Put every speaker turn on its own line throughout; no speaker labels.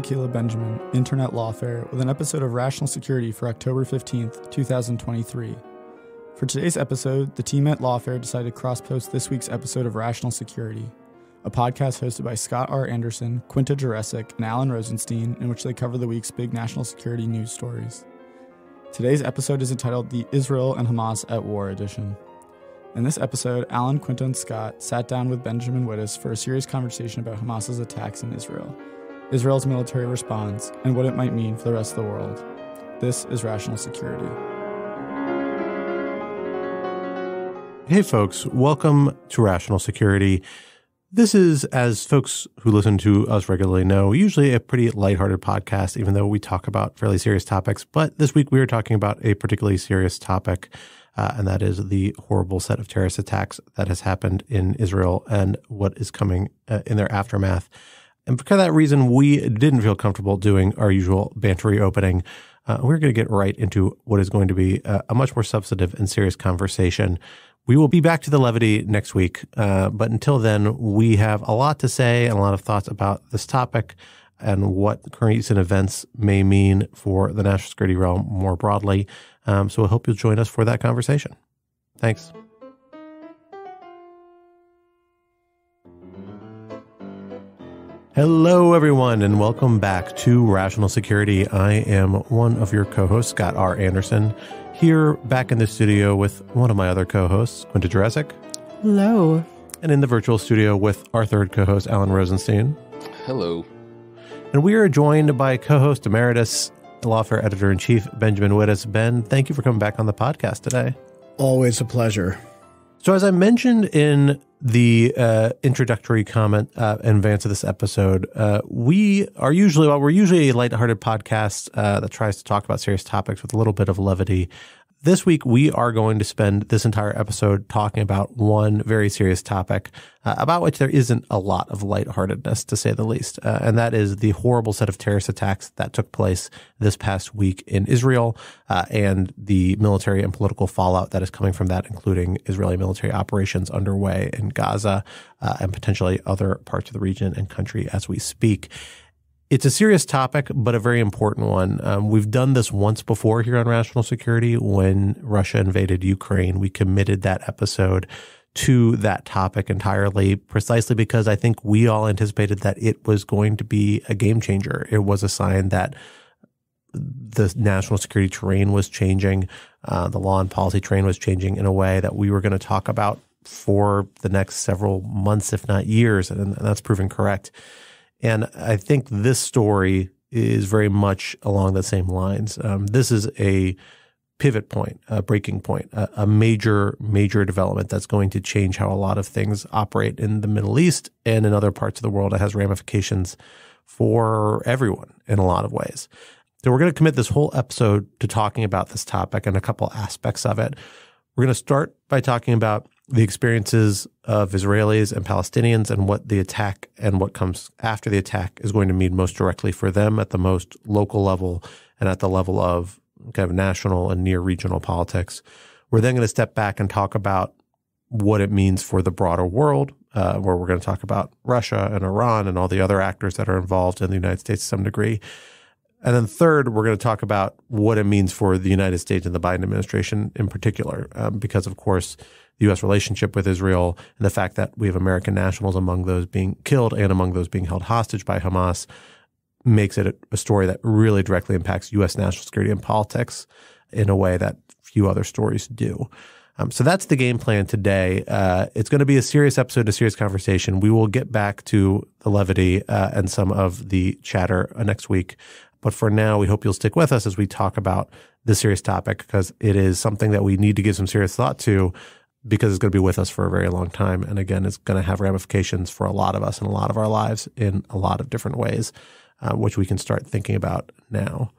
Caleb Benjamin, intern at Lawfare, with an episode of Rational Security for October 15th, 2023. For today's episode, the team at Lawfare decided to cross-post this week's episode of Rational Security, a podcast hosted by Scott R. Anderson, Quinta and Alan Rosenstein, in which they cover the week's big national security news stories. Today's episode is entitled The Israel and Hamas at War Edition. In this episode, Alan, Quinta, and Scott sat down with Benjamin Wittes for a serious conversation about Hamas's attacks in Israel, Israel's military response, and what it might mean for the rest of the world. This is Rational Security.
Hey folks, welcome to Rational Security. This is, as folks who listen to us regularly know, usually a pretty lighthearted podcast, even though we talk about fairly serious topics. But this week we are talking about a particularly serious topic, and that is the horrible set of terrorist attacks that has happened in Israel and what is coming in their aftermath. And for that reason, we didn't feel comfortable doing our usual bantery opening. We're going to get right into what is going to be a much more substantive and serious conversation. We will be back to the levity next week, but until then, we have a lot to say and a lot of thoughts about this topic and what current recent events may mean for the national security realm more broadly. So I hope you'll join us for that conversation. Thanks. Hello, everyone, and welcome back to Rational Security. I am one of your co-hosts, Scott R. Anderson, here back in the studio with one of my other co-hosts, Quinta.
Hello.
And in the virtual studio with our third co-host, Alan Rosenstein.
Hello.
And we are joined by co-host emeritus, Lawfare Editor-in-Chief Benjamin Wittes. Ben, thank you for coming back on the podcast today.
Always a pleasure.
So as I mentioned in the introductory comment in advance of this episode, we're usually a lighthearted podcast that tries to talk about serious topics with a little bit of levity. This week, we are going to spend this entire episode talking about one very serious topic about which there isn't a lot of lightheartedness, to say the least, and that is the horrible set of terrorist attacks that took place this past week in Israel and the military and political fallout that is coming from that, including Israeli military operations underway in Gaza and potentially other parts of the region and country as we speak. It's a serious topic, but a very important one. We've done this once before here on Rational Security when Russia invaded Ukraine. We committed that episode to that topic entirely, precisely because I think we all anticipated that it was going to be a game changer. It was a sign that the national security terrain was changing. The law and policy terrain was changing in a way that we were going to talk about for the next several months, if not years, and that's proven correct. And I think this story is very much along the same lines. This is a pivot point, a breaking point, a major, major development that's going to change how a lot of things operate in the Middle East and in other parts of the world. It has ramifications for everyone in a lot of ways. So we're going to commit this whole episode to talking about this topic and a couple aspects of it. We're going to start by talking about the experiences of Israelis and Palestinians and what the attack and what comes after the attack is going to mean most directly for them at the most local level and at the level of kind of national and near regional politics. We're then going to step back and talk about what it means for the broader world, where we're going to talk about Russia and Iran and all the other actors that are involved in the United States to some degree. And then third, we're going to talk about what it means for the United States and the Biden administration in particular, because, of course, the U.S. relationship with Israel and the fact that we have American nationals among those being killed and among those being held hostage by Hamas makes it a story that really directly impacts U.S. national security and politics in a way that few other stories do. So that's the game plan today. It's going to be a serious episode, a serious conversation. We will get back to the levity and some of the chatter next week. But for now, we hope you'll stick with us as we talk about this serious topic, because it is something that we need to give some serious thought to, because it's going to be with us for a very long time. And again, it's going to have ramifications for a lot of us in a lot of our lives in a lot of different ways, which we can start thinking about now.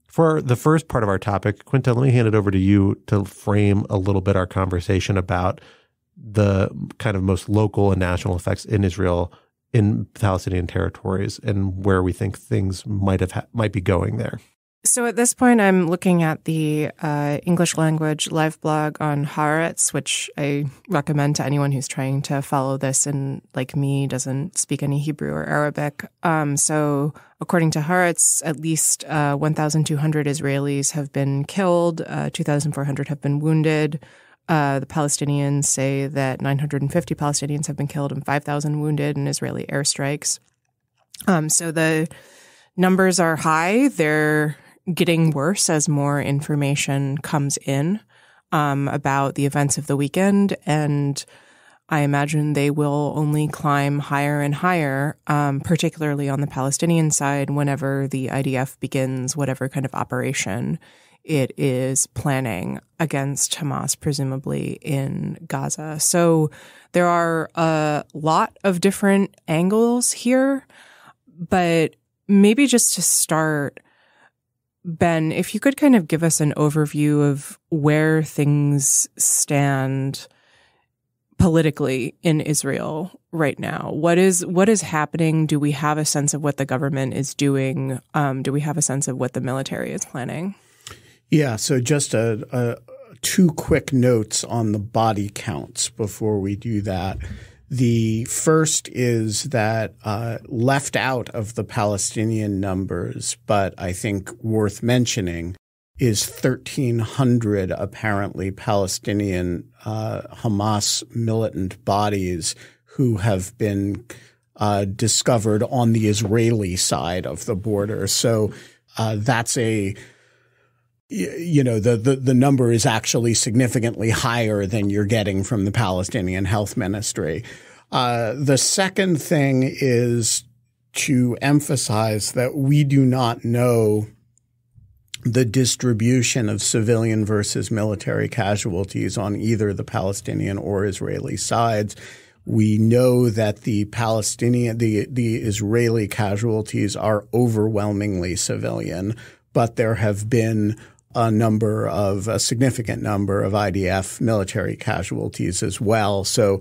For the first part of our topic, Quinta, let me hand it over to you to frame a little bit our conversation about the kind of most local and national effects in Israel, in Palestinian territories, and where we think things might be going there.
So at this point, I'm looking at the English language live blog on Haaretz, which I recommend to anyone who's trying to follow this and, like me, doesn't speak any Hebrew or Arabic. So according to Haaretz, at least 1,200 Israelis have been killed, 2,400 have been wounded. The Palestinians say that 950 Palestinians have been killed and 5,000 wounded in Israeli airstrikes. So the numbers are high. They're getting worse as more information comes in about the events of the weekend. And I imagine they will only climb higher and higher, particularly on the Palestinian side, whenever the IDF begins whatever kind of operation it is planning against Hamas, presumably in Gaza. So there are a lot of different angles here, but maybe just to start, Ben, if you could kind of give us an overview of where things stand politically in Israel right now. What is happening? Do we have a sense of what the government is doing? Do we have a sense of what the military is planning?
Yeah, so just two quick notes on the body counts before we do that. The first is that left out of the Palestinian numbers, but I think worth mentioning, is 1,300 apparently Palestinian Hamas militant bodies who have been discovered on the Israeli side of the border. So that's the number is actually significantly higher than you're getting from the Palestinian Health Ministry. The second thing is to emphasize that we do not know the distribution of civilian versus military casualties on either the Palestinian or Israeli sides. We know that the Israeli casualties are overwhelmingly civilian, but there have been a significant number of IDF military casualties as well. So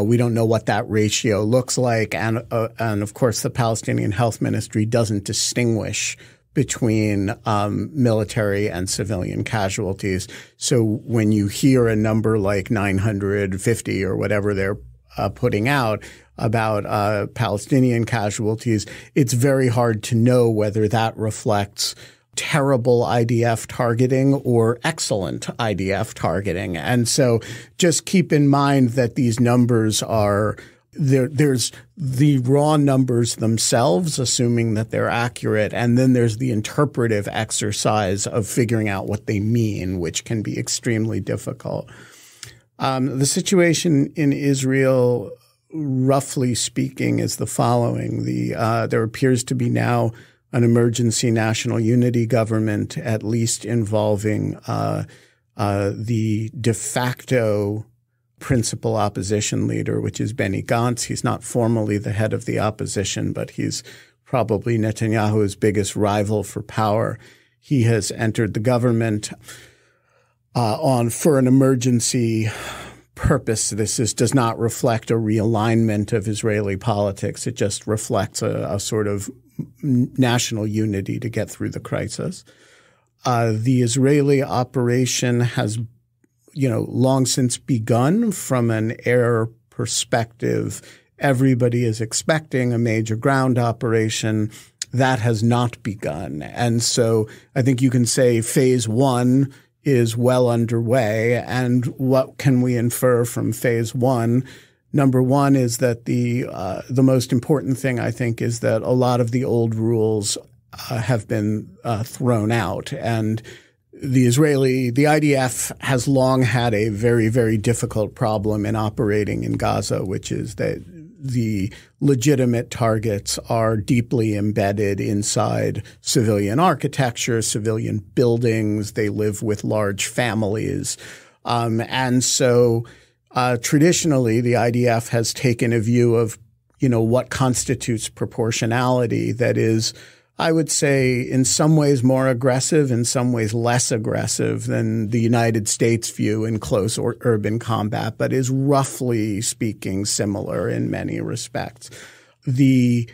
we don't know what that ratio looks like. And of course, the Palestinian Health Ministry doesn't distinguish between military and civilian casualties. So when you hear a number like 950 or whatever they're putting out about Palestinian casualties, it's very hard to know whether that reflects terrible IDF targeting or excellent IDF targeting. And so just keep in mind that these numbers are there's the raw numbers themselves, assuming that they're accurate, and then there's the interpretive exercise of figuring out what they mean, which can be extremely difficult. The situation in Israel, roughly speaking, is the following. There appears to be now an emergency national unity government, at least involving the de facto principal opposition leader, which is Benny Gantz. He's not formally the head of the opposition, but he's probably Netanyahu's biggest rival for power. He has entered the government for an emergency purpose. This does not reflect a realignment of Israeli politics. It just reflects a sort of national unity to get through the crisis. The Israeli operation has long since begun. From an air perspective, everybody is expecting a major ground operation. That has not begun. And so I think you can say phase one is well underway. And what can we infer from phase one? Number one is that the most important thing, I think, is that a lot of the old rules have been thrown out. And the IDF has long had a very, very difficult problem in operating in Gaza, which is that the legitimate targets are deeply embedded inside civilian architecture, civilian buildings. They live with large families. And so traditionally, the IDF has taken a view of, what constitutes proportionality that is, I would say, in some ways more aggressive, in some ways less aggressive than the United States view in close or urban combat, but is roughly speaking similar in many respects. The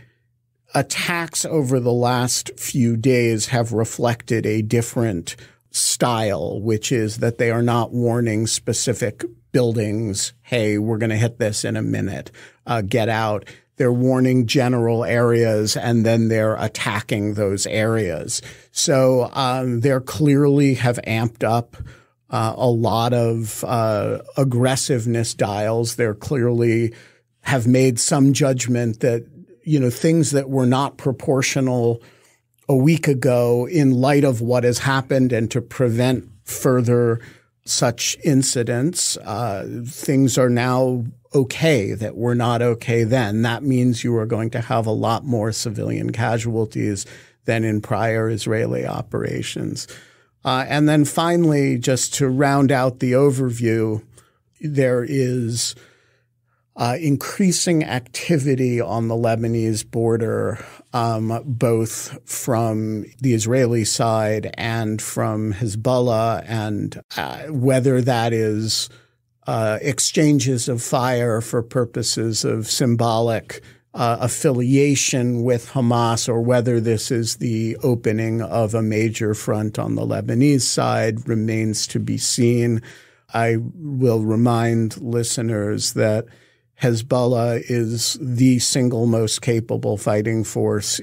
attacks over the last few days have reflected a different style, which is that they are not warning specific buildings, hey, we're going to hit this in a minute, get out. They're warning general areas, and then they're attacking those areas. So they clearly have amped up a lot of aggressiveness dials. They're clearly have made some judgment that, things that were not proportional a week ago in light of what has happened and to prevent further such incidents, things are now okay that were not okay then. That means you are going to have a lot more civilian casualties than in prior Israeli operations. And then finally, just to round out the overview, there is increasing activity on the Lebanese border, both from the Israeli side and from Hezbollah, and whether that is exchanges of fire for purposes of symbolic affiliation with Hamas, or whether this is the opening of a major front on the Lebanese side remains to be seen. I will remind listeners that Hezbollah is the single most capable fighting force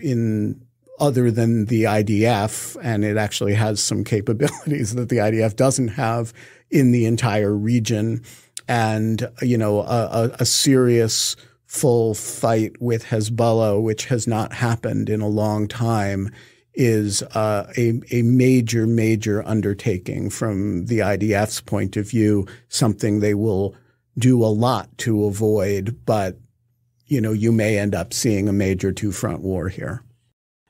other than the IDF, and it actually has some capabilities that the IDF doesn't have in the entire region. And, a serious full fight with Hezbollah, which has not happened in a long time, is a major, major undertaking from the IDF's point of view, something they will do a lot to avoid, but, you may end up seeing a major two-front war here.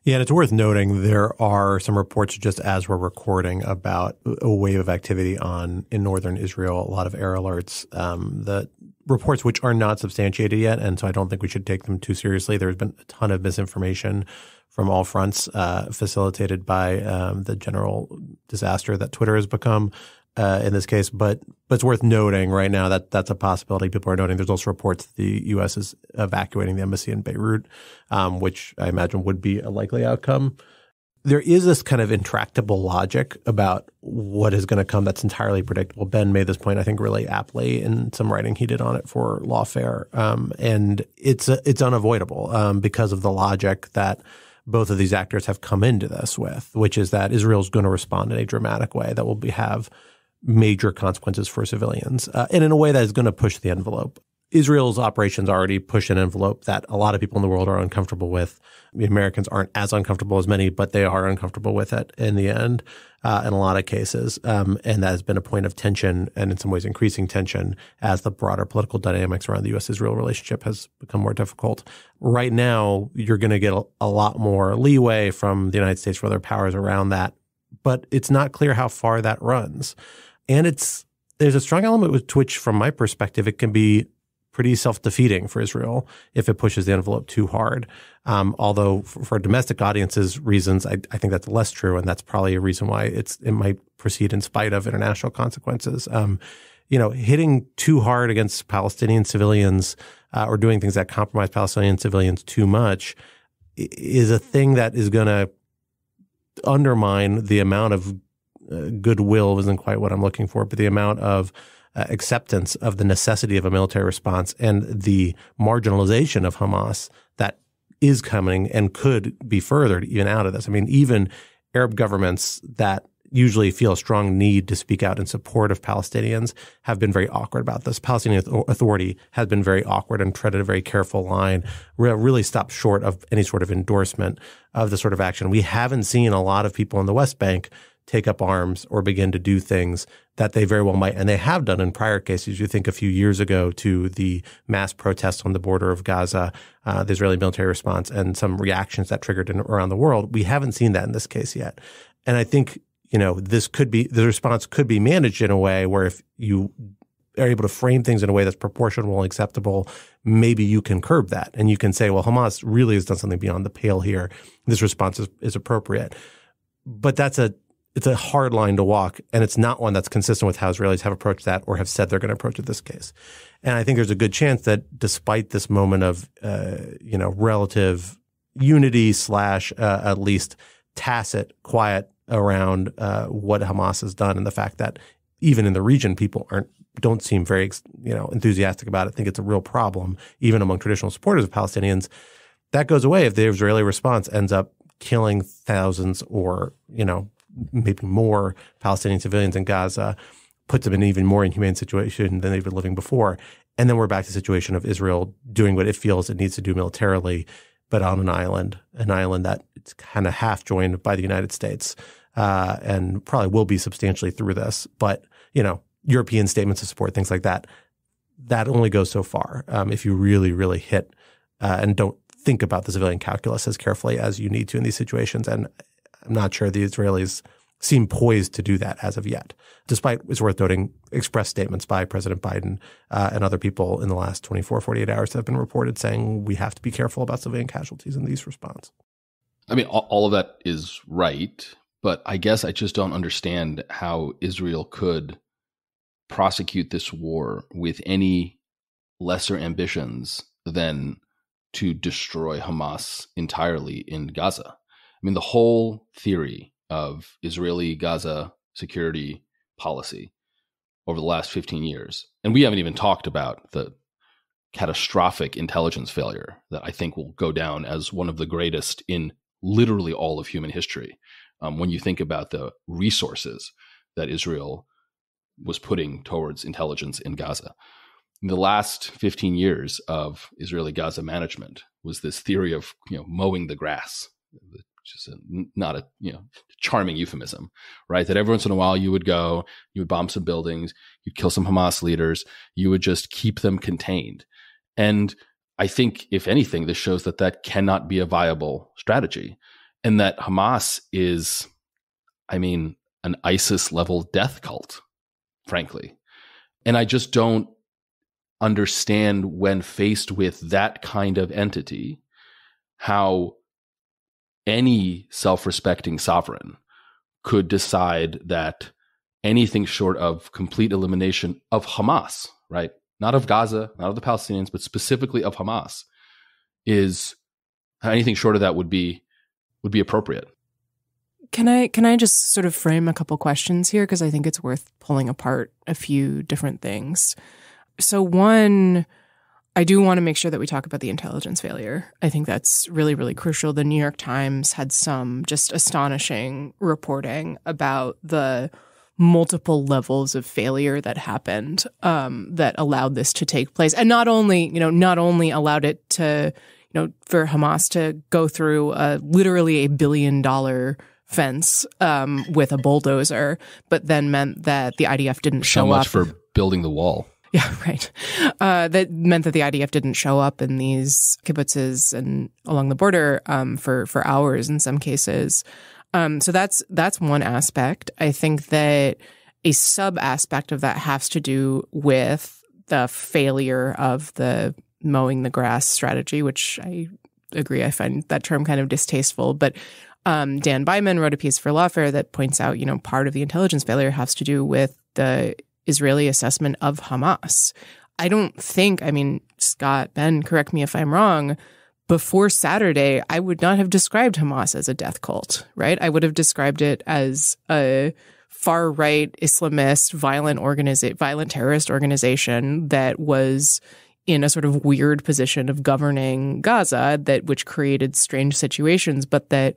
Yeah, and it's worth noting there are some reports just as we're recording about a wave of activity in northern Israel, a lot of air alerts, the reports which are not substantiated yet, and so I don't think we should take them too seriously. There's been a ton of misinformation from all fronts facilitated by the general disaster that Twitter has become in this case. But it's worth noting right now that that's a possibility. People are noting there's also reports that the U.S. is evacuating the embassy in Beirut, which I imagine would be a likely outcome. There is this kind of intractable logic about what is going to come that's entirely predictable. Ben made this point, I think, really aptly in some writing he did on it for Lawfare. And it's unavoidable because of the logic that both of these actors have come into this with, which is that Israel's going to respond in a dramatic way that will have major consequences for civilians, and in a way that is going to push the envelope. Israel's operations already push an envelope that a lot of people in the world are uncomfortable with. The Americans aren't as uncomfortable as many, but they are uncomfortable with it in the end, in a lot of cases. And that has been a point of tension, and in some ways increasing tension, as the broader political dynamics around the U.S.-Israel relationship has become more difficult. Right now, you're going to get a lot more leeway from the United States for other powers around that, but it's not clear how far that runs. And there's a strong element with which, from my perspective, it can be pretty self-defeating for Israel if it pushes the envelope too hard. Although for domestic audiences reasons, I think that's less true, and that's probably a reason why it might proceed in spite of international consequences. Hitting too hard against Palestinian civilians or doing things that compromise Palestinian civilians too much is a thing that is going to undermine the amount of goodwill isn't quite what I'm looking for, but the amount of acceptance of the necessity of a military response and the marginalization of Hamas that is coming and could be furthered even out of this. I mean, even Arab governments that usually feel a strong need to speak out in support of Palestinians have been very awkward about this. Palestinian Authority has been very awkward and treaded a very careful line, really stopped short of any sort of endorsement of this sort of action. We haven't seen a lot of people in the West Bank take up arms or begin to do things that they very well might, and they have done in prior cases. You think a few years ago to the mass protests on the border of Gaza, the Israeli military response, and some reactions that triggered around the world. We haven't seen that in this case yet. And I think, the response could be managed in a way where if you are able to frame things in a way that's proportional and acceptable, maybe you can curb that. And you can say, well, Hamas really has done something beyond the pale here. This response is appropriate. But it's a hard line to walk, and it's not one that's consistent with how Israelis have approached that or have said they're going to approach it this case. And I think there's a good chance that despite this moment of, relative unity / at least tacit quiet around what Hamas has done, and the fact that even in the region, people don't seem very enthusiastic about it, think it's a real problem, even among traditional supporters of Palestinians. That goes away if the Israeli response ends up killing thousands or, maybe more Palestinian civilians in Gaza, puts them in an even more inhumane situation than they've been living before. And then we're back to the situation of Israel doing what it feels it needs to do militarily, but on an island that it's kind of half joined by the United States, and probably will be substantially through this. But, European statements of support, things like that, that only goes so far if you really, really hit and don't think about the civilian calculus as carefully as you need to in these situations. And I'm not sure the Israelis seem poised to do that as of yet, despite, it's worth noting, express statements by President Biden and other people in the last 24, 48 hours that have been reported saying we have to be careful about civilian casualties in these response.
I mean, all of that is right, but I guess I just don't understand how Israel could prosecute this war with any lesser ambitions than to destroy Hamas entirely in Gaza. I mean, the whole theory of Israeli Gaza security policy over the last 15 years, and we haven't even talked about the catastrophic intelligence failure that I think will go down as one of the greatest in literally all of human history. When you think about the resources that Israel was putting towards intelligence in Gaza. In the last 15 years of Israeli Gaza management was this theory of mowing the grass, which is not a charming euphemism, right? That every once in a while you would go, you would bomb some buildings, you'd kill some Hamas leaders, you would just keep them contained. And I think, if anything, this shows that cannot be a viable strategy, and that Hamas is, an ISIS-level death cult, frankly. And I just don't understand, when faced with that kind of entity, how any self-respecting sovereign could decide that anything short of complete elimination of Hamas, right? Not of Gaza, not of the Palestinians, but specifically of Hamas, is anything short of that would be appropriate.
Can I just sort of frame a couple questions here? Because I think it's worth pulling apart a few different things. So one, I do want to make sure that we talk about the intelligence failure. I think that's really, really crucial. The New York Times had some just astonishing reporting about the multiple levels of failure that happened that allowed this to take place. And not only allowed it to, for Hamas to go through literally $1 billion fence with a bulldozer, but then meant that the IDF didn't show up.
So much for building the wall.
Yeah, right. That meant that the IDF didn't show up in these kibbutzes and along the border for hours in some cases. So that's one aspect. I think that a sub aspect of that has to do with the failure of the mowing the grass strategy, which I agree. I find that term kind of distasteful, but Dan Byman wrote a piece for Lawfare that points out, part of the intelligence failure has to do with the Israeli assessment of Hamas. I don't think, Scott, Ben, correct me if I'm wrong, before Saturday, I would not have described Hamas as a death cult, right? I would have described it as a far-right Islamist violent terrorist organization that was in a sort of weird position of governing Gaza, which created strange situations, but that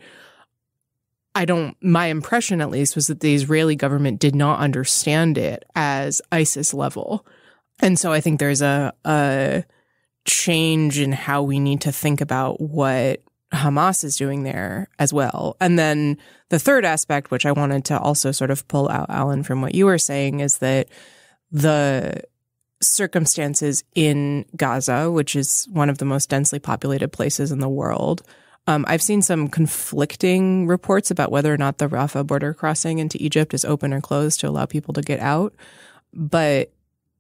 my impression at least was that the Israeli government did not understand it as ISIS level. And so I think there's a change in how we need to think about what Hamas is doing there as well. And then the third aspect, which I wanted to also sort of pull out, Alan, from what you were saying, is that the circumstances in Gaza, which is one of the most densely populated places in the world, I've seen some conflicting reports about whether or not the Rafah border crossing into Egypt is open or closed to allow people to get out. But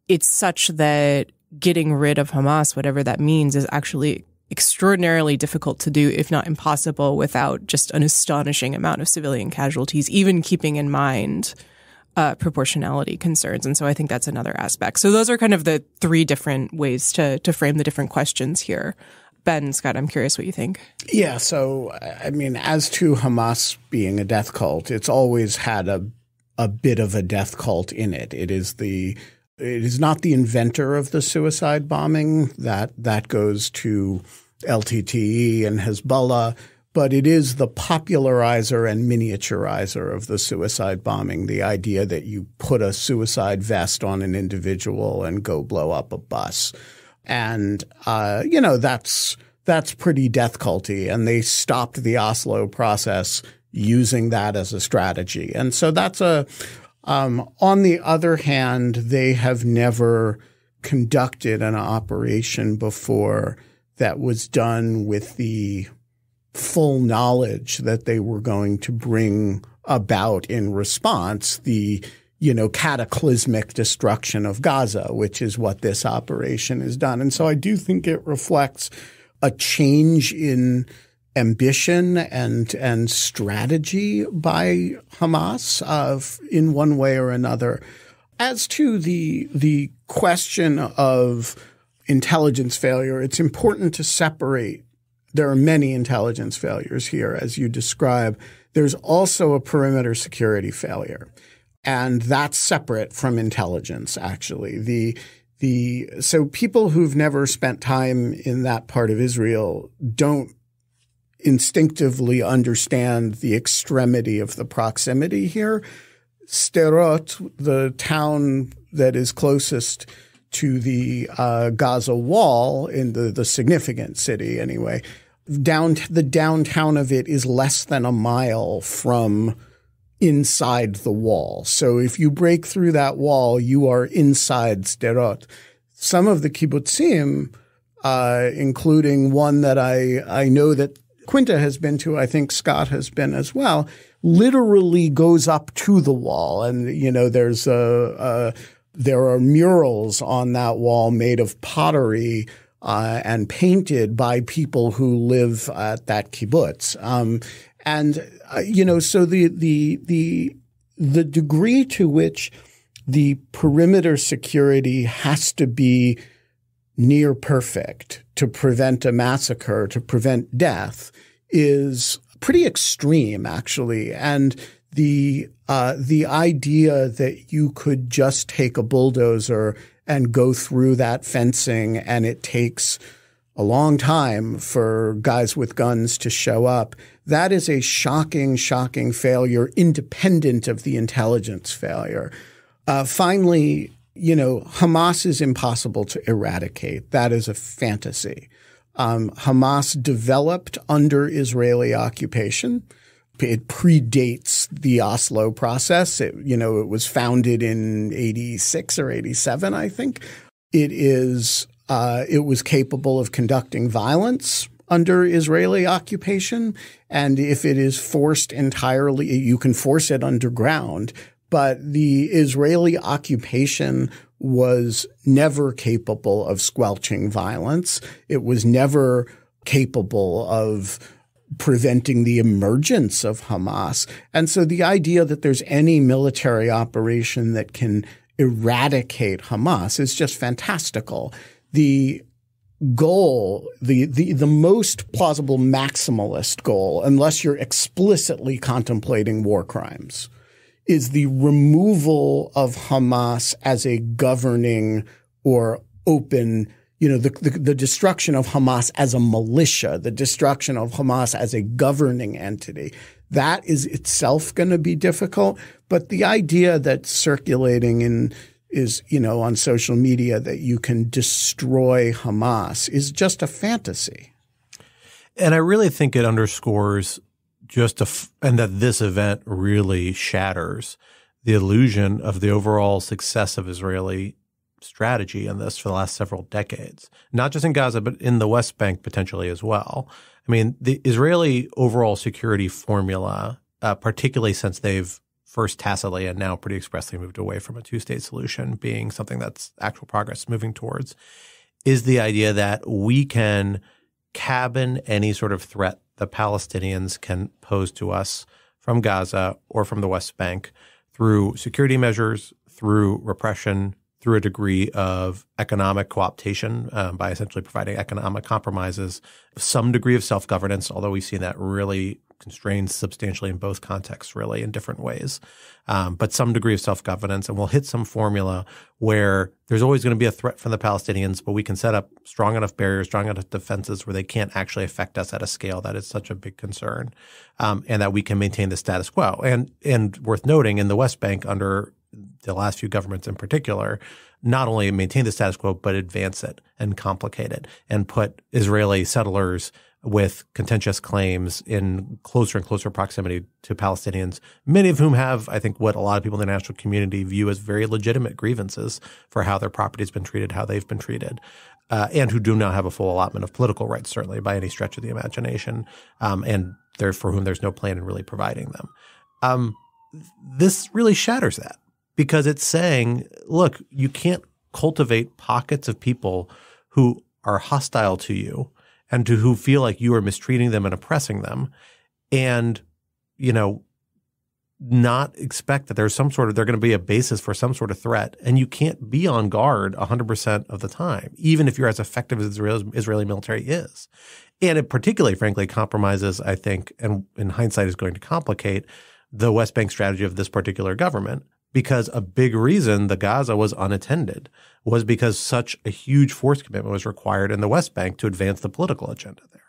it's such that getting rid of Hamas, whatever that means, is actually extraordinarily difficult to do, if not impossible, without just an astonishing amount of civilian casualties, even keeping in mind proportionality concerns. And so I think that's another aspect. So those are kind of the three different ways to frame the different questions here. Ben, Scott, I'm curious what you think.
Yeah, so, I mean, as to Hamas being a death cult, it's always had a bit of a death cult in it. It is not the inventor of the suicide bombing. That goes to LTTE and Hezbollah, but it is the popularizer and miniaturizer of the suicide bombing, the idea that you put a suicide vest on an individual and go blow up a bus. And, that's pretty death culty. And they stopped the Oslo process using that as a strategy. And so that's on the other hand, they have never conducted an operation before that was done with the full knowledge that they were going to bring about in response the cataclysmic destruction of Gaza, which is what this operation has done. And so I do think it reflects a change in ambition and strategy by Hamas in one way or another. As to the question of intelligence failure, it's important to separate. There are many intelligence failures here, as you describe. There's also a perimeter security failure. And that's separate from intelligence, actually. So people who've never spent time in that part of Israel don't instinctively understand the extremity of the proximity here. Sderot, the town that is closest to the Gaza wall, in the significant city anyway, the downtown of it is less than a mile from inside the wall. So if you break through that wall, you are inside Sderot. Some of the kibbutzim, including one that I know that Quinta has been to, I think Scott has been as well, literally goes up to the wall. And, there are murals on that wall made of pottery and painted by people who live at that kibbutz. So the degree to which the perimeter security has to be near perfect to prevent a massacre, to prevent death, is pretty extreme, actually. And the idea that you could just take a bulldozer and go through that fencing and it takes a long time for guys with guns to show up, that is a shocking, shocking failure independent of the intelligence failure. Finally, Hamas is impossible to eradicate. That is a fantasy. Hamas developed under Israeli occupation. It predates the Oslo process. It was founded in 86 or 87, I think. It was capable of conducting violence under Israeli occupation. And if it is forced entirely, you can force it underground. But the Israeli occupation was never capable of squelching violence. It was never capable of preventing the emergence of Hamas. And so the idea that there's any military operation that can eradicate Hamas is just fantastical. The goal, the most plausible maximalist goal, unless you're explicitly contemplating war crimes, is the removal of Hamas as a governing or open, the destruction of Hamas as a militia, the destruction of Hamas as a governing entity. That is itself going to be difficult. But the idea that's circulating is on social media that you can destroy Hamas is just a fantasy.
And I really think it underscores and that this event really shatters the illusion of the overall success of Israeli strategy in this for the last several decades, not just in Gaza, but in the West Bank potentially as well. I mean, the Israeli overall security formula, particularly since they've first tacitly and now pretty expressly moved away from a two-state solution being something that's actual progress moving towards, is the idea that we can cabin any sort of threat the Palestinians can pose to us from Gaza or from the West Bank through security measures, through repression, through a degree of economic co-optation by essentially providing economic compromises, some degree of self-governance, although we've seen that really constrained substantially in both contexts, really in different ways, but some degree of self-governance. And we'll hit some formula where there's always going to be a threat from the Palestinians, but we can set up strong enough barriers, strong enough defenses where they can't actually affect us at a scale that is such a big concern, and that we can maintain the status quo. And worth noting, in the West Bank under the last few governments in particular, not only maintain the status quo, but advance it and complicate it and put Israeli settlers with contentious claims in closer and closer proximity to Palestinians, many of whom have, I think, what a lot of people in the international community view as very legitimate grievances for how their property's been treated, how they've been treated, and who do not have a full allotment of political rights, certainly by any stretch of the imagination, and for whom there's no plan in really providing them. This really shatters that because it's saying, look, you can't cultivate pockets of people who are hostile to you and to who feel like you are mistreating them and oppressing them, and, not expect that there's they're going to be a basis for some sort of threat. And you can't be on guard 100% of the time, even if you're as effective as Israeli military is. And it particularly, frankly, compromises, I think, and in hindsight is going to complicate the West Bank strategy of this particular government, because a big reason the Gaza was unattended was because such a huge force commitment was required in the West Bank to advance the political agenda there.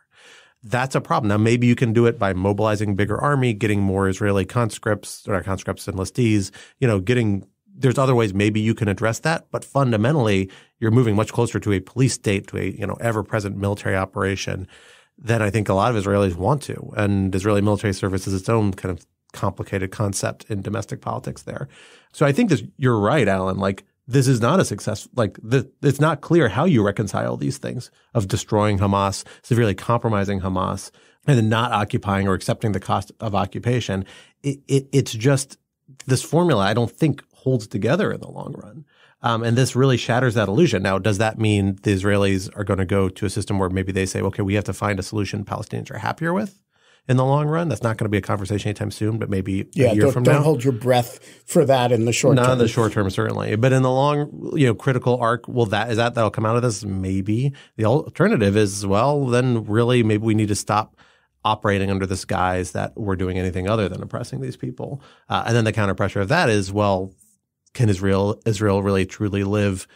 That's a problem. Now, maybe you can do it by mobilizing a bigger army, getting more Israeli conscripts and enlistees, there's other ways maybe you can address that. But fundamentally, you're moving much closer to a police state, to a, ever-present military operation than I think a lot of Israelis want to. And Israeli military service is its own kind of complicated concept in domestic politics there. So I think you're right, Alan. This is not a success. It's not clear how you reconcile these things of destroying Hamas, severely compromising Hamas, and then not occupying or accepting the cost of occupation. It's just this formula I don't think holds together in the long run. And this really shatters that illusion. Now, does that mean the Israelis are going to go to a system where maybe they say, okay, we have to find a solution Palestinians are happier with in the long run? That's not going to be a conversation anytime soon, but maybe a year from now.
Don't hold your breath for that in the short term.
Not in the short term, certainly. But in the long, critical arc, that'll come out of this? Maybe. The alternative is, well, then really maybe we need to stop operating under this guise that we're doing anything other than oppressing these people. And then the counterpressure of that is, well, can Israel really truly live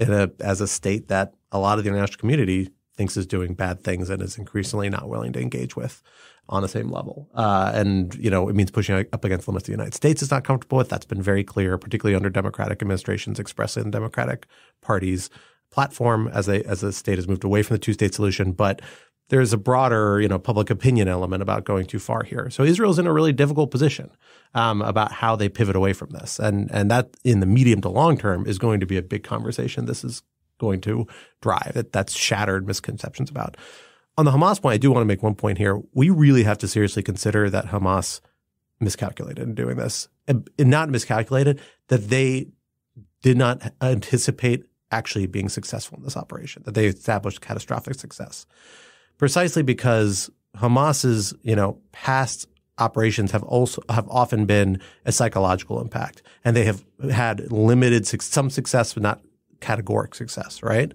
as a state that a lot of the international community thinks is doing bad things and is increasingly not willing to engage with on the same level? And it means pushing up against limits the United States is not comfortable with. That's been very clear, particularly under Democratic administrations, expressly in the Democratic Party's platform as the state has moved away from the two-state solution. But there's a broader, public opinion element about going too far here. So Israel's in a really difficult position about how they pivot away from this. And that in the medium to long term is going to be a big conversation this is going to drive. That's shattered misconceptions about. On the Hamas point, I do want to make one point here. We really have to seriously consider that Hamas miscalculated in doing this. And not miscalculated, that they did not anticipate actually being successful in this operation, that they established catastrophic success. Precisely because Hamas's, past operations have often been a psychological impact, and they have had limited some success, but not categoric success, right?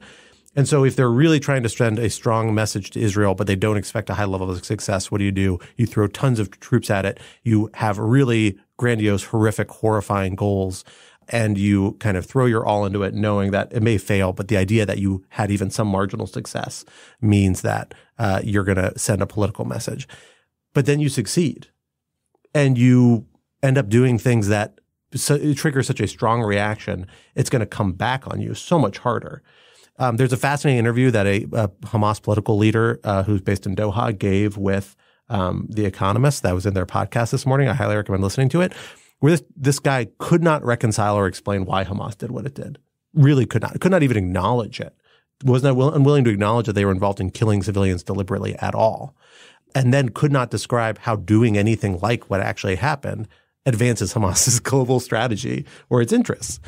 And so if they're really trying to send a strong message to Israel, but they don't expect a high level of success, what do? You throw tons of troops at it. You have really grandiose, horrific, horrifying goals, and you kind of throw your all into it knowing that it may fail, but the idea that you had even some marginal success means that you're going to send a political message. But then you succeed, and you end up doing things that trigger such a strong reaction, it's going to come back on you so much harder. There's a fascinating interview that a Hamas political leader who's based in Doha gave with The Economist that was in their podcast this morning. I highly recommend listening to it, where this guy could not reconcile or explain why Hamas did what it did. Really could not even acknowledge it. Was not unwilling to acknowledge that they were involved in killing civilians deliberately at all. And then could not describe how doing anything like what actually happened advances Hamas's global strategy or its interests.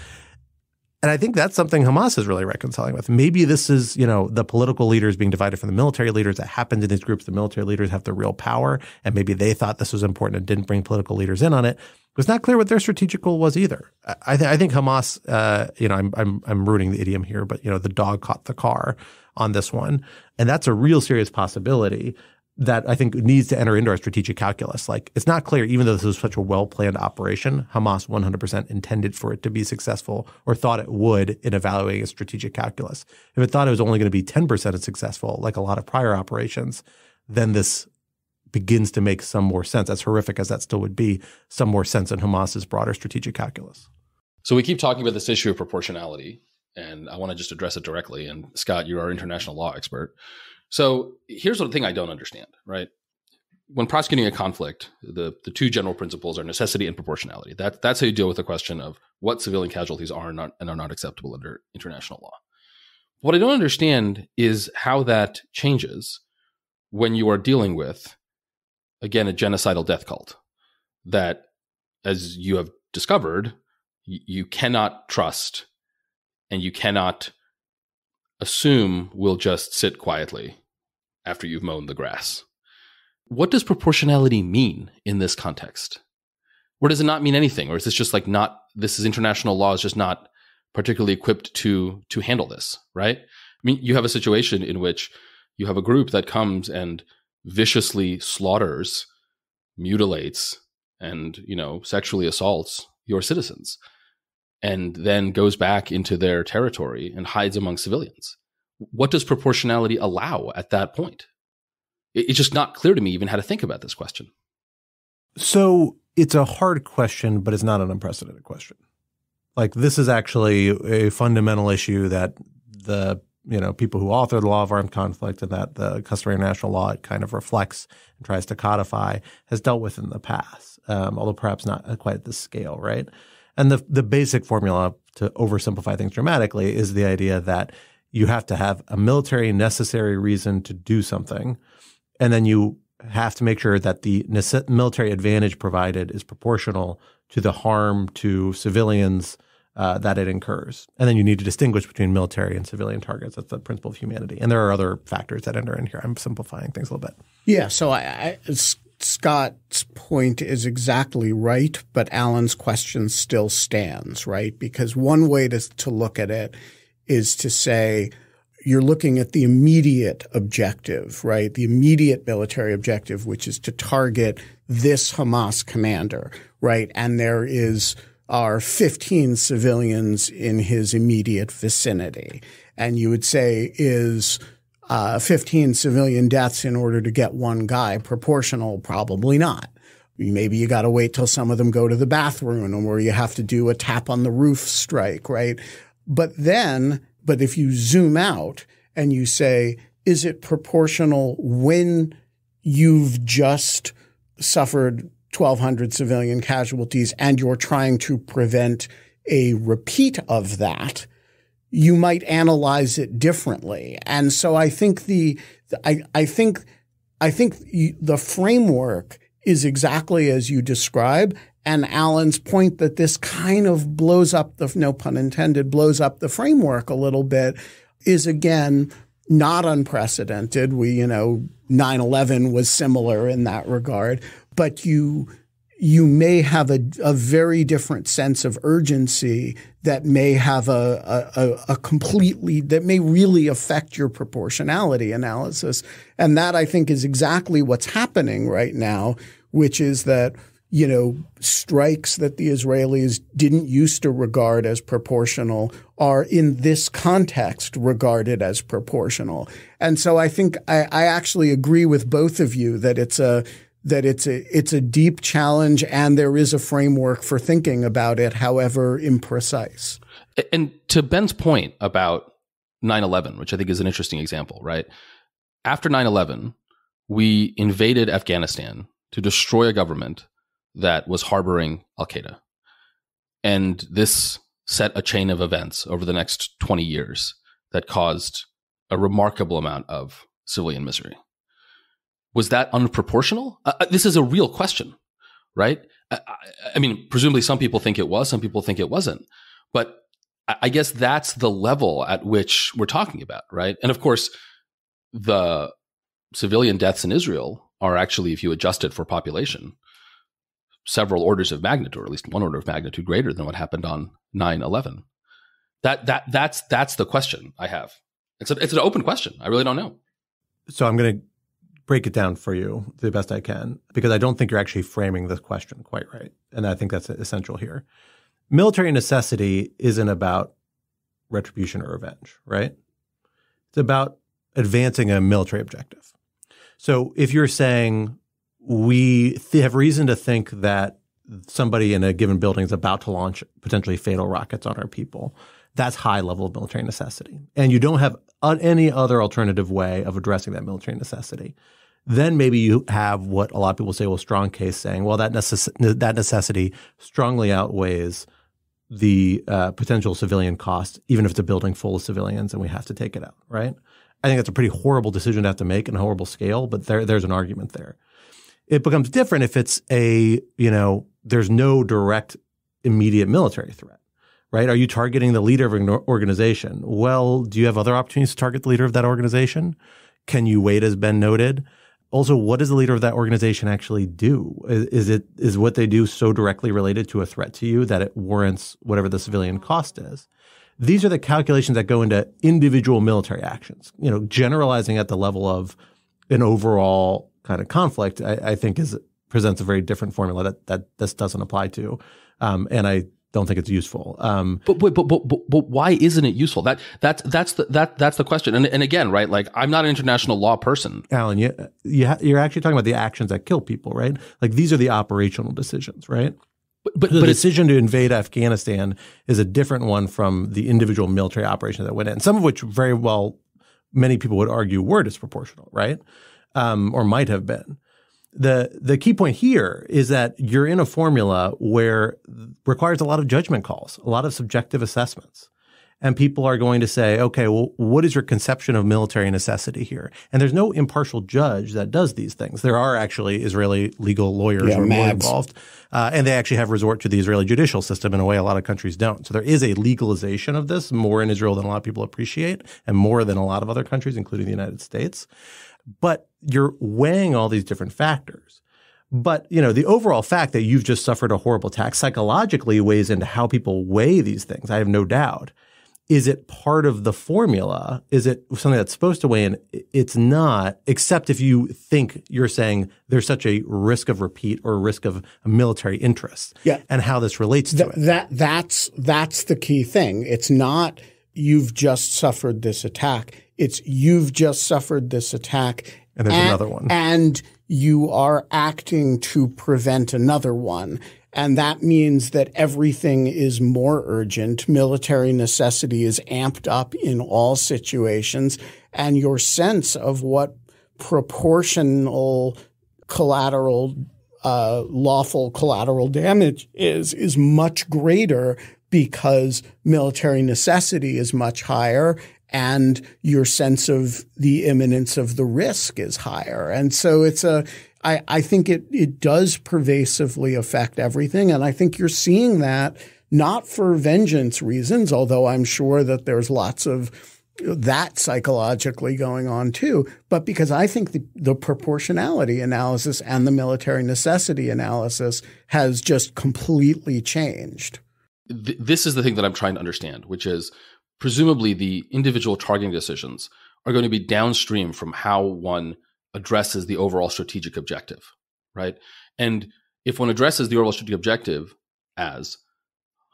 And I think that's something Hamas is really reconciling with. Maybe this is, the political leaders being divided from the military leaders. That happened in these groups. The military leaders have the real power, and maybe they thought this was important and didn't bring political leaders in on it. was not clear what their strategic goal was either. I think Hamas, I'm ruining the idiom here, but the dog caught the car on this one, and that's a real serious possibility that I think needs to enter into our strategic calculus. Like, it's not clear, even though this was such a well-planned operation, Hamas 100% intended for it to be successful or thought it would in evaluating its strategic calculus. If it thought it was only going to be 10% successful, like a lot of prior operations, then this begins to make some more sense, as horrific as that still would be, some more sense in Hamas's broader strategic calculus.
So we keep talking about this issue of proportionality, and I want to just address it directly. And Scott, you're our international law expert. So here's the thing I don't understand, right? When prosecuting a conflict, the two general principles are necessity and proportionality. That's how you deal with the question of what civilian casualties are and are not acceptable under international law. What I don't understand is how that changes when you are dealing with, again, a genocidal death cult that, as you have discovered, you cannot trust and you cannot assume will just sit quietly after you've mown the grass. What does proportionality mean in this context? Or does it not mean anything? Or is this just like this is international law is just not particularly equipped to handle this, right? I mean, you have a situation in which you have a group that comes and viciously slaughters, mutilates, and, sexually assaults your citizens, and then goes back into their territory and hides among civilians. What does proportionality allow at that point? It's just not clear to me even how to think about this question.
So it's a hard question, but it's not an unprecedented question. Like, this is actually a fundamental issue that the people who authored the law of armed conflict and that the customary international law it kind of reflects and tries to codify has dealt with in the past, although perhaps not quite at this scale, right? And the basic formula, to oversimplify things dramatically, is the idea that you have to have a military necessary reason to do something, and then you have to make sure that the military advantage provided is proportional to the harm to civilians that it incurs. And then you need to distinguish between military and civilian targets. That's the principle of humanity. And there are other factors that enter in here. I'm simplifying things a little bit.
Yeah, so Scott's point is exactly right, but Alan's question still stands, right? Because one way to look at it is to say you're looking at the immediate objective, right? The immediate military objective, which is to target this Hamas commander, right? And there are 15 civilians in his immediate vicinity. And you would say, is 15 civilian deaths in order to get one guy proportional? Probably not. Maybe you got to wait till some of them go to the bathroom, or you have to do a tap on the roof strike, right? But if you zoom out and you say, is it proportional when you've just suffered 1,200 civilian casualties and you're trying to prevent a repeat of that, you might analyze it differently. And so I think the framework is exactly as you describe. And Alan's point that this kind of blows up no pun intended, blows up the framework a little bit is, again, not unprecedented. 9/11 was similar in that regard, but you may have a very different sense of urgency that may have that may really affect your proportionality analysis. And that, I think, is exactly what's happening right now, which is that strikes that the Israelis didn't used to regard as proportional are in this context regarded as proportional. And so I think I actually agree with both of you that it's a deep challenge and there is a framework for thinking about it, however imprecise.
And to Ben's point about 9/11, which I think is an interesting example, right? After 9/11, we invaded Afghanistan to destroy a government that was harboring al-Qaeda. And this set a chain of events over the next 20 years that caused a remarkable amount of civilian misery. Was that unproportional? This is a real question, right? I mean, presumably some people think it was, some people think it wasn't. But I guess that's the level at which we're talking about, right? And of course, the civilian deaths in Israel are actually, if you adjust it for population, several orders of magnitude, or at least one order of magnitude greater than what happened on 9/11? That's the question I have. It's an open question. I really don't know.
So I'm going to break it down for you the best I can, because I don't think you're actually framing this question quite right. And I think that's essential here. Military necessity isn't about retribution or revenge, right? It's about advancing a military objective. So if you're saying we have reason to think that somebody in a given building is about to launch potentially fatal rockets on our people, that's high level of military necessity. And you don't have any other alternative way of addressing that military necessity. Then maybe you have what a lot of people say, well, strong case saying, well, that necessity strongly outweighs the potential civilian cost, even if it's a building full of civilians and we have to take it out, right? I think that's a pretty horrible decision to have to make in a horrible scale, but there's an argument there. It becomes different if it's there's no direct immediate military threat, right? Are you targeting the leader of an organization? Well, do you have other opportunities to target the leader of that organization? Can you wait, as Ben noted? Also, what does the leader of that organization actually do? Is what they do so directly related to a threat to you that it warrants whatever the civilian cost is? These are the calculations that go into individual military actions. Generalizing at the level of an overall kind of conflict, I think presents a very different formula that this doesn't apply to, and I don't think it's useful.
But why isn't it useful? That's the question. And again, right? Like, I'm not an international law person.
Alan, you're actually talking about the actions that kill people, right? Like, these are the operational decisions, right? But the decision to invade Afghanistan is a different one from the individual military operations that went in, some of which very well many people would argue were disproportional, right? Or might have been. The key point here is that you're in a formula where requires a lot of judgment calls, a lot of subjective assessments. And people are going to say, okay, well, what is your conception of military necessity here? And there's no impartial judge that does these things. There are actually Israeli legal lawyers who are more involved. And they actually have resort to the Israeli judicial system in a way a lot of countries don't. So there is a legalization of this, more in Israel than a lot of people appreciate, and more than a lot of other countries, including the United States. But you're weighing all these different factors. But, the overall fact that you've just suffered a horrible attack psychologically weighs into how people weigh these things. I have no doubt. Is it part of the formula? Is it something that's supposed to weigh in? It's not, except if you think you're saying there's such a risk of repeat or a risk of a military interest, and how this relates to it.
That's the key thing. It's not you've just suffered this attack. It's you've just suffered this attack.
And there's another one.
And you are acting to prevent another one. And that means that everything is more urgent. Military necessity is amped up in all situations. And your sense of what proportional collateral, lawful collateral damage is much greater because military necessity is much higher and your sense of the imminence of the risk is higher. And so I think it does pervasively affect everything. And I think you're seeing that not for vengeance reasons, although I'm sure that there's lots of that psychologically going on too, but because I think the proportionality analysis and the military necessity analysis has just completely changed.
This is the thing that I'm trying to understand, which is presumably the individual targeting decisions are going to be downstream from how one addresses the overall strategic objective, right? And if one addresses the overall strategic objective as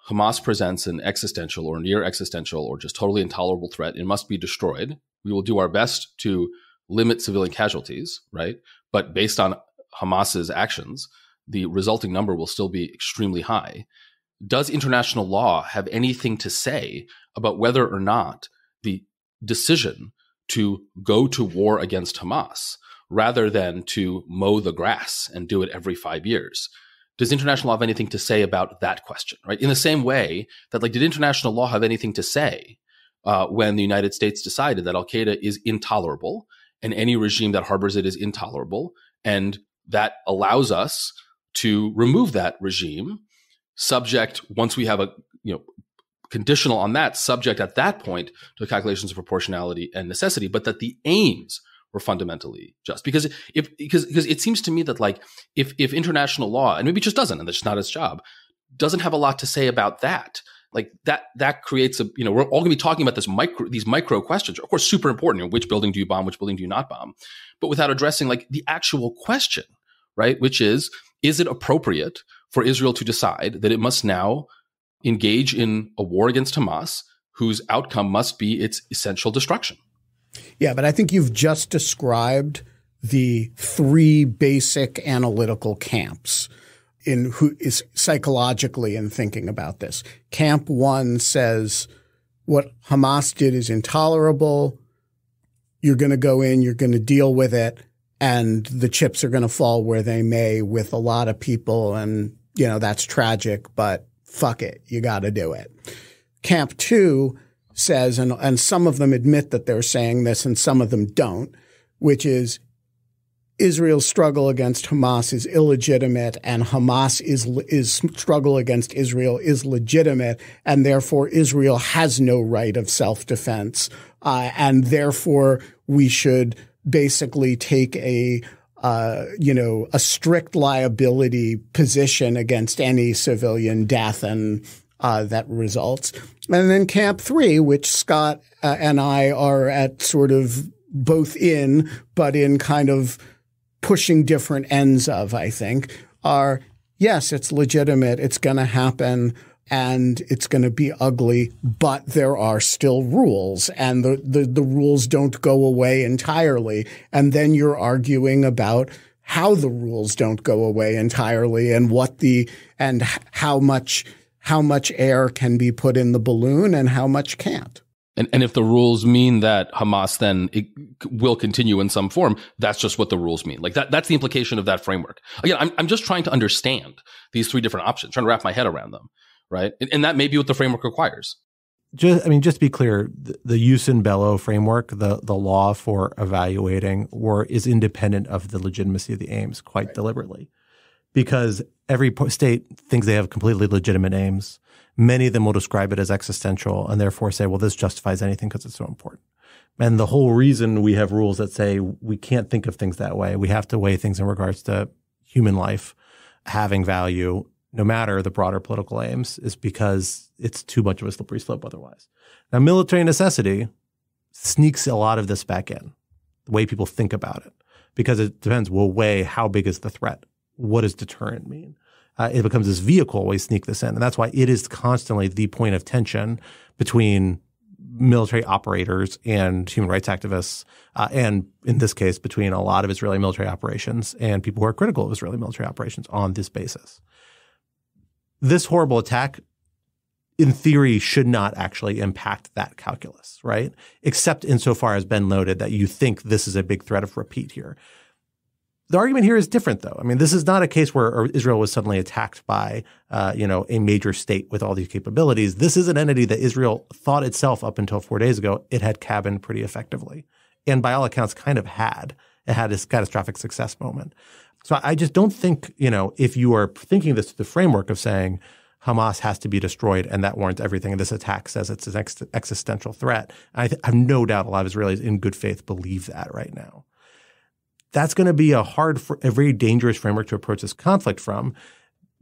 Hamas presents an existential or near existential or just totally intolerable threat, it must be destroyed. We will do our best to limit civilian casualties, right? But based on Hamas's actions, the resulting number will still be extremely high. Does international law have anything to say about whether or not the decision to go to war against Hamas rather than to mow the grass and do it every 5 years? Does international law have anything to say about that question, right? In the same way that, did international law have anything to say when the United States decided that Al-Qaeda is intolerable and any regime that harbors it is intolerable, and that allows us to remove that regime subject, once we have a, conditional on that, subject at that point to calculations of proportionality and necessity, but that the aims or fundamentally just? Because it seems to me that like if international law, and maybe it just doesn't, and that's just not its job, doesn't have a lot to say about that. Like that creates we're all going to be talking about these micro questions, of course, super important. Which building do you bomb? Which building do you not bomb? But without addressing like the actual question, right? Which is it appropriate for Israel to decide that it must now engage in a war against Hamas, whose outcome must be its essential destruction?
Yeah, but I think you've just described the three basic analytical camps in who is psychologically in thinking about this. Camp one says what Hamas did is intolerable. You're going to go in, you're going to deal with it, and the chips are going to fall where they may with a lot of people. And, that's tragic, but fuck it. You got to do it. Camp two says, and some of them admit that they're saying this and some of them don't, which is Israel's struggle against Hamas is illegitimate, and Hamas is struggle against Israel is legitimate, and therefore Israel has no right of self-defense, and therefore we should basically take a strict liability position against any civilian death and that results. And then Camp 3, which Scott and I are at sort of both in, but in kind of pushing different ends of, I think, are, yes, it's legitimate, it's going to happen, and it's going to be ugly, but there are still rules, and the rules don't go away entirely. And then you're arguing about how the rules don't go away entirely and and how much air can be put in the balloon and how much can't.
And if the rules mean that Hamas then will continue in some form, that's just what the rules mean. Like that's the implication of that framework. Again, I'm just trying to understand these three different options, trying to wrap my head around them, right? And that may be what the framework requires.
Just to be clear, the jus in bello framework, the law for evaluating war, is independent of the legitimacy of the aims quite deliberately, because every state thinks they have completely legitimate aims. Many of them will describe it as existential and therefore say, well, this justifies anything because it's so important. And the whole reason we have rules that say we can't think of things that way, we have to weigh things in regards to human life having value, no matter the broader political aims, is because it's too much of a slippery slope otherwise. Now, military necessity sneaks a lot of this back in, the way people think about it, because it depends. We'll weigh how big is the threat? What does deterrent mean? It becomes this vehicle we sneak this in. And that's why it is constantly the point of tension between military operators and human rights activists, and in this case, between a lot of Israeli military operations and people who are critical of Israeli military operations on this basis. This horrible attack, in theory, should not actually impact that calculus, right? Except insofar as Ben noted that you think this is a big threat of repeat here. The argument here is different, though. I mean, this is not a case where Israel was suddenly attacked by, a major state with all these capabilities. This is an entity that Israel thought itself up until 4 days ago it had cabined pretty effectively, and by all accounts, kind of had. It had this catastrophic success moment. So I just don't think, if you are thinking this through the framework of saying Hamas has to be destroyed and that warrants everything, and this attack says it's an existential threat, I have no doubt a lot of Israelis in good faith believe that right now. That's going to be a very dangerous framework to approach this conflict from,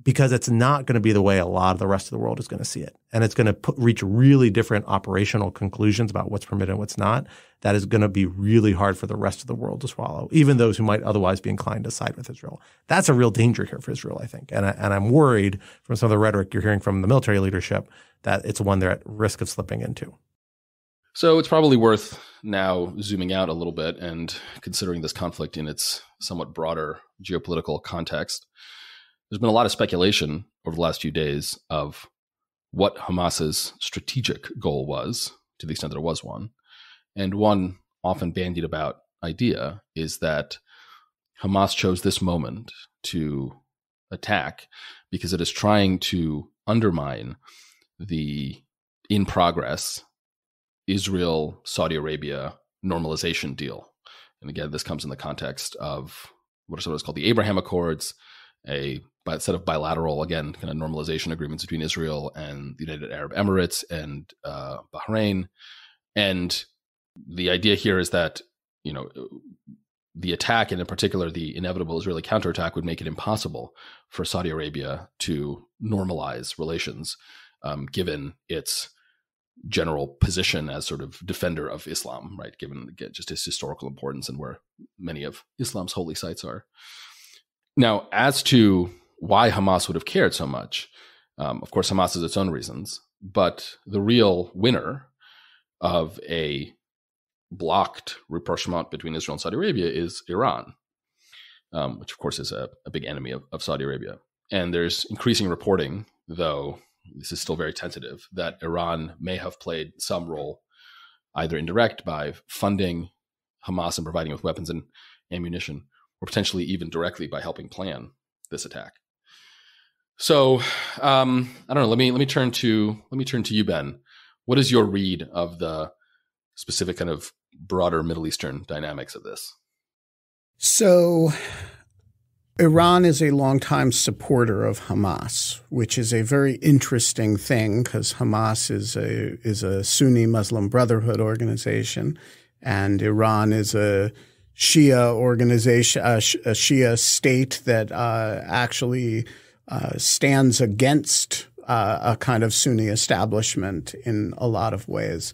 because it's not going to be the way a lot of the rest of the world is going to see it. And it's going to reach really different operational conclusions about what's permitted and what's not. That is going to be really hard for the rest of the world to swallow, even those who might otherwise be inclined to side with Israel. That's a real danger here for Israel, I think. And I'm worried from some of the rhetoric you're hearing from the military leadership that it's one they're at risk of slipping into.
So it's probably worth now zooming out a little bit and considering this conflict in its somewhat broader geopolitical context. There's been a lot of speculation over the last few days of what Hamas's strategic goal was, to the extent there was one. And one often bandied about idea is that Hamas chose this moment to attack because it is trying to undermine the in progress Israel-Saudi Arabia normalization deal. And again, this comes in the context of what is called the Abraham Accords, a set of bilateral, again, kind of normalization agreements between Israel and the United Arab Emirates and Bahrain. And the idea here is that, the attack, and in particular the inevitable Israeli counterattack, would make it impossible for Saudi Arabia to normalize relations, given its general position as sort of defender of Islam, right? Given just its historical importance and where many of Islam's holy sites are. Now, as to why Hamas would have cared so much, of course, Hamas has its own reasons, but the real winner of a blocked rapprochement between Israel and Saudi Arabia is Iran, which of course is a big enemy of Saudi Arabia. And there's increasing reporting, though this is still very tentative, that Iran may have played some role, either indirect by funding Hamas and providing with weapons and ammunition, or potentially even directly by helping plan this attack. So I don't know. Let me turn to you, Ben. What is your read of the specific kind of broader Middle Eastern dynamics of this?
So Iran is a longtime supporter of Hamas, which is a very interesting thing because Hamas is a Sunni Muslim Brotherhood organization, and Iran is a Shia organization, a Shia state that actually stands against a kind of Sunni establishment in a lot of ways.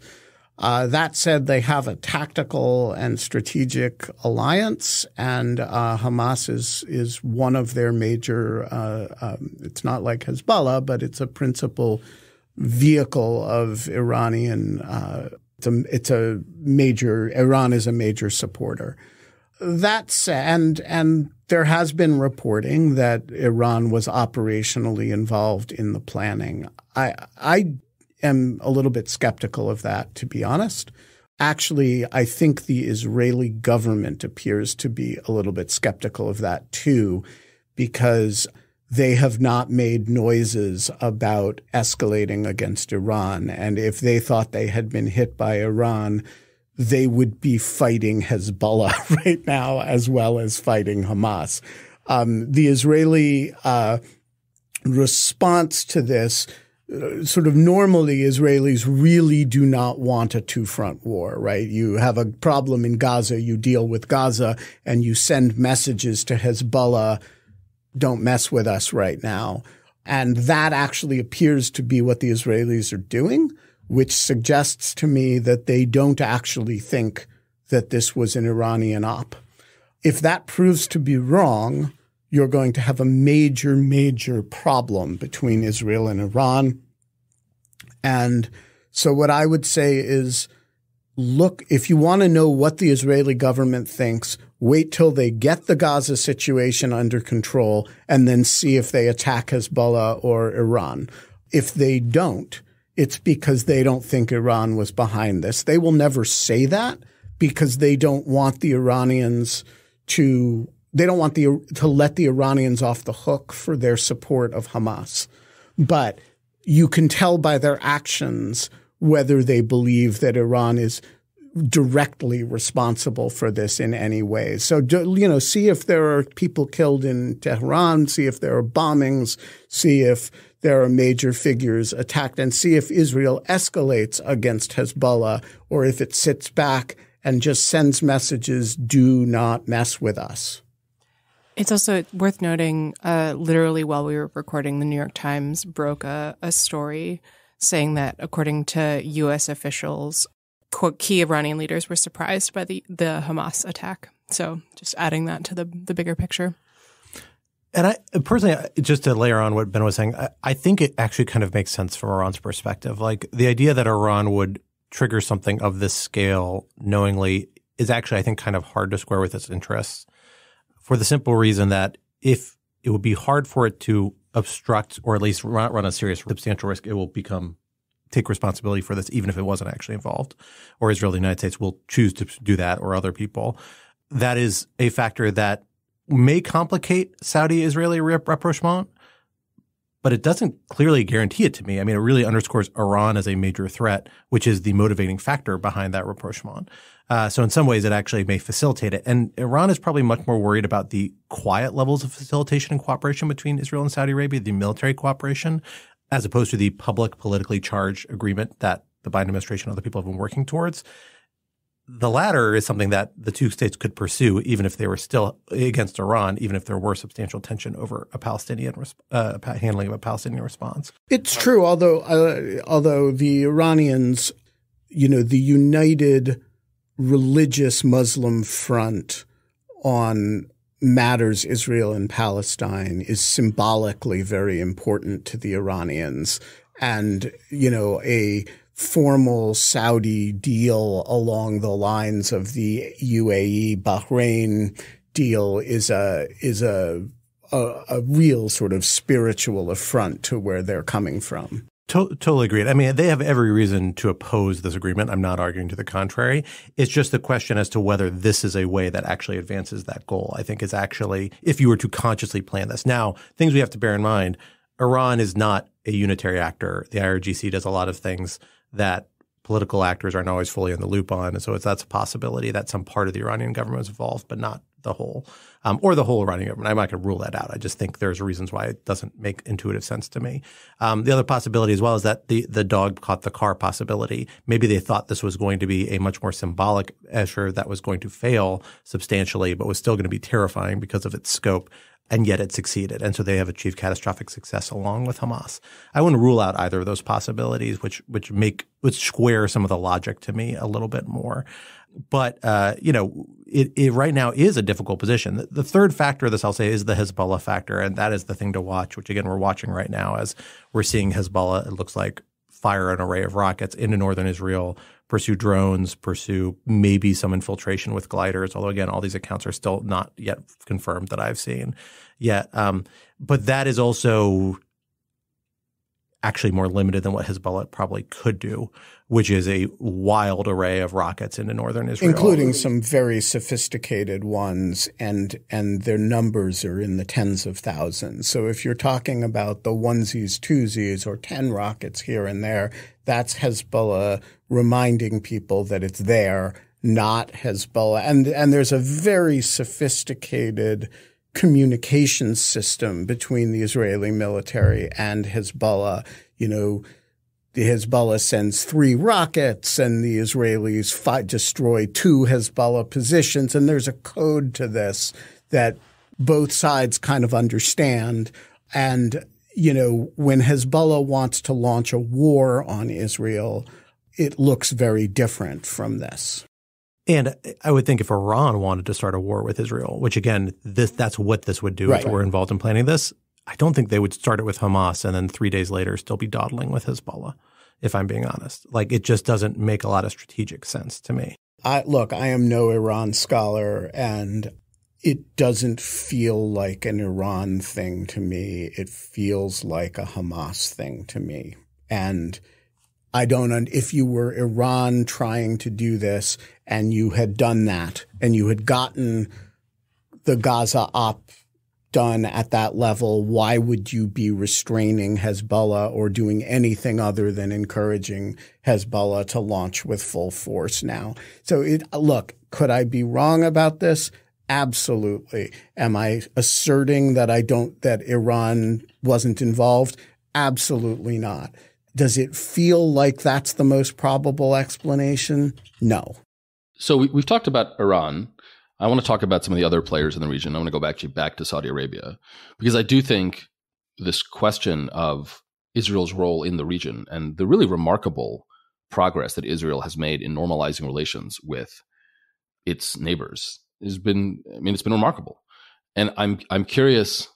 That said, they have a tactical and strategic alliance, and Hamas is one of their major it's not like Hezbollah, but it's a principal vehicle of Iranian Iran is a major supporter. That said, and there has been reporting that Iran was operationally involved in the planning. I am a little bit skeptical of that, to be honest. Actually, I think the Israeli government appears to be a little bit skeptical of that too, because they have not made noises about escalating against Iran. And if they thought they had been hit by Iran, they would be fighting Hezbollah right now as well as fighting Hamas. The Israeli response to this, sort of normally Israelis really do not want a two-front war, right? You have a problem in Gaza, you deal with Gaza, and you send messages to Hezbollah, don't mess with us right now. And that actually appears to be what the Israelis are doing, which suggests to me that they don't actually think that this was an Iranian op. If that proves to be wrong, you're going to have a major, major problem between Israel and Iran. And so what I would say is, look, if you want to know what the Israeli government thinks, wait till they get the Gaza situation under control and then see if they attack Hezbollah or Iran. If they don't, it's because they don't think Iran was behind this. They will never say that because they don't want the Iranians to let the Iranians off the hook for their support of Hamas. But you can tell by their actions whether they believe that Iran is directly responsible for this in any way. So, see if there are people killed in Tehran, see if there are bombings, see if there are major figures attacked, and see if Israel escalates against Hezbollah or if it sits back and just sends messages, do not mess with us.
It's also worth noting, literally while we were recording, the New York Times broke a story saying that according to U.S. officials, quote, key Iranian leaders were surprised by the Hamas attack. So just adding that to the bigger picture.
And I personally, just to layer on what Ben was saying, I think it actually kind of makes sense from Iran's perspective. Like the idea that Iran would trigger something of this scale knowingly is actually, I think, kind of hard to square with its interests, for the simple reason that if it would be hard for it to obstruct or at least run a serious substantial risk, it will take responsibility for this, even if it wasn't actually involved, or Israel, the United States will choose to do that, or other people. That is a factor that may complicate Saudi-Israeli rapprochement, but it doesn't clearly guarantee it to me. I mean, it really underscores Iran as a major threat, which is the motivating factor behind that rapprochement. So in some ways, it actually may facilitate it. And Iran is probably much more worried about the quiet levels of facilitation and cooperation between Israel and Saudi Arabia, the military cooperation, as opposed to the public politically charged agreement that the Biden administration and other people have been working towards. the latter is something that the two states could pursue even if they were still against Iran, even if there were substantial tension over a Palestinian handling of a Palestinian response.
It's true, although the Iranians, the United Religious Muslim Front on matters Israel and Palestine is symbolically very important to the Iranians. And, a formal Saudi deal along the lines of the UAE Bahrain deal is a real sort of spiritual affront to where they're coming from.
Totally agreed. I mean, they have every reason to oppose this agreement. I'm not arguing to the contrary. It's just the question as to whether this is a way that actually advances that goal, I think is actually, if you were to consciously plan this. Now, things we have to bear in mind, Iran is not a unitary actor. The IRGC does a lot of things that political actors aren't always fully in the loop on. And so that's a possibility that some part of the Iranian government is involved, but not the whole, or the whole Iranian government. I'm not going to rule that out. I just think there's reasons why it doesn't make intuitive sense to me. The other possibility as well is that the dog caught the car possibility. Maybe they thought this was going to be a much more symbolic measure that was going to fail substantially, but was still going to be terrifying because of its scope. And yet it succeeded. And so they have achieved catastrophic success along with Hamas. I wouldn't rule out either of those possibilities, which square some of the logic to me a little bit more. But, it right now is a difficult position. The third factor of this, I'll say, is the Hezbollah factor. And that is the thing to watch, which again, we're watching right now as we're seeing Hezbollah, it looks like, fire an array of rockets into northern Israel, pursue drones, pursue maybe some infiltration with gliders, although again, all these accounts are still not yet confirmed that I've seen yet. But that is also actually more limited than what Hezbollah probably could do, which is a wild array of rockets into northern Israel.
Including some very sophisticated ones, and their numbers are in the tens of thousands. So if you're talking about the onesies, twosies, or 10 rockets here and there, that's Hezbollah reminding people that it's there, not Hezbollah. And there's a very sophisticated communication system between the Israeli military and Hezbollah. The Hezbollah sends 3 rockets and the Israelis destroy 2 Hezbollah positions. And there's a code to this that both sides kind of understand. And, when Hezbollah wants to launch a war on Israel, it looks very different from this.
And I would think if Iran wanted to start a war with Israel, which again, that's what this would do if we're involved in planning this, I don't think they would start it with Hamas and then 3 days later still be dawdling with Hezbollah, if I'm being honest. Like, it just doesn't make a lot of strategic sense to me.
I am no Iran scholar, and it doesn't feel like an Iran thing to me. It feels like a Hamas thing to me. And if you were Iran trying to do this and you had done that and you had gotten the Gaza op done at that level, why would you be restraining Hezbollah or doing anything other than encouraging Hezbollah to launch with full force now? So could I be wrong about this? Absolutely. Am I asserting that that Iran wasn't involved? Absolutely not. Does it feel like that's the most probable explanation? No.
So we've talked about Iran. I want to talk about some of the other players in the region. I want to go back to Saudi Arabia, because I do think this question of Israel's role in the region and the really remarkable progress that Israel has made in normalizing relations with its neighbors it's been remarkable. And I'm curious,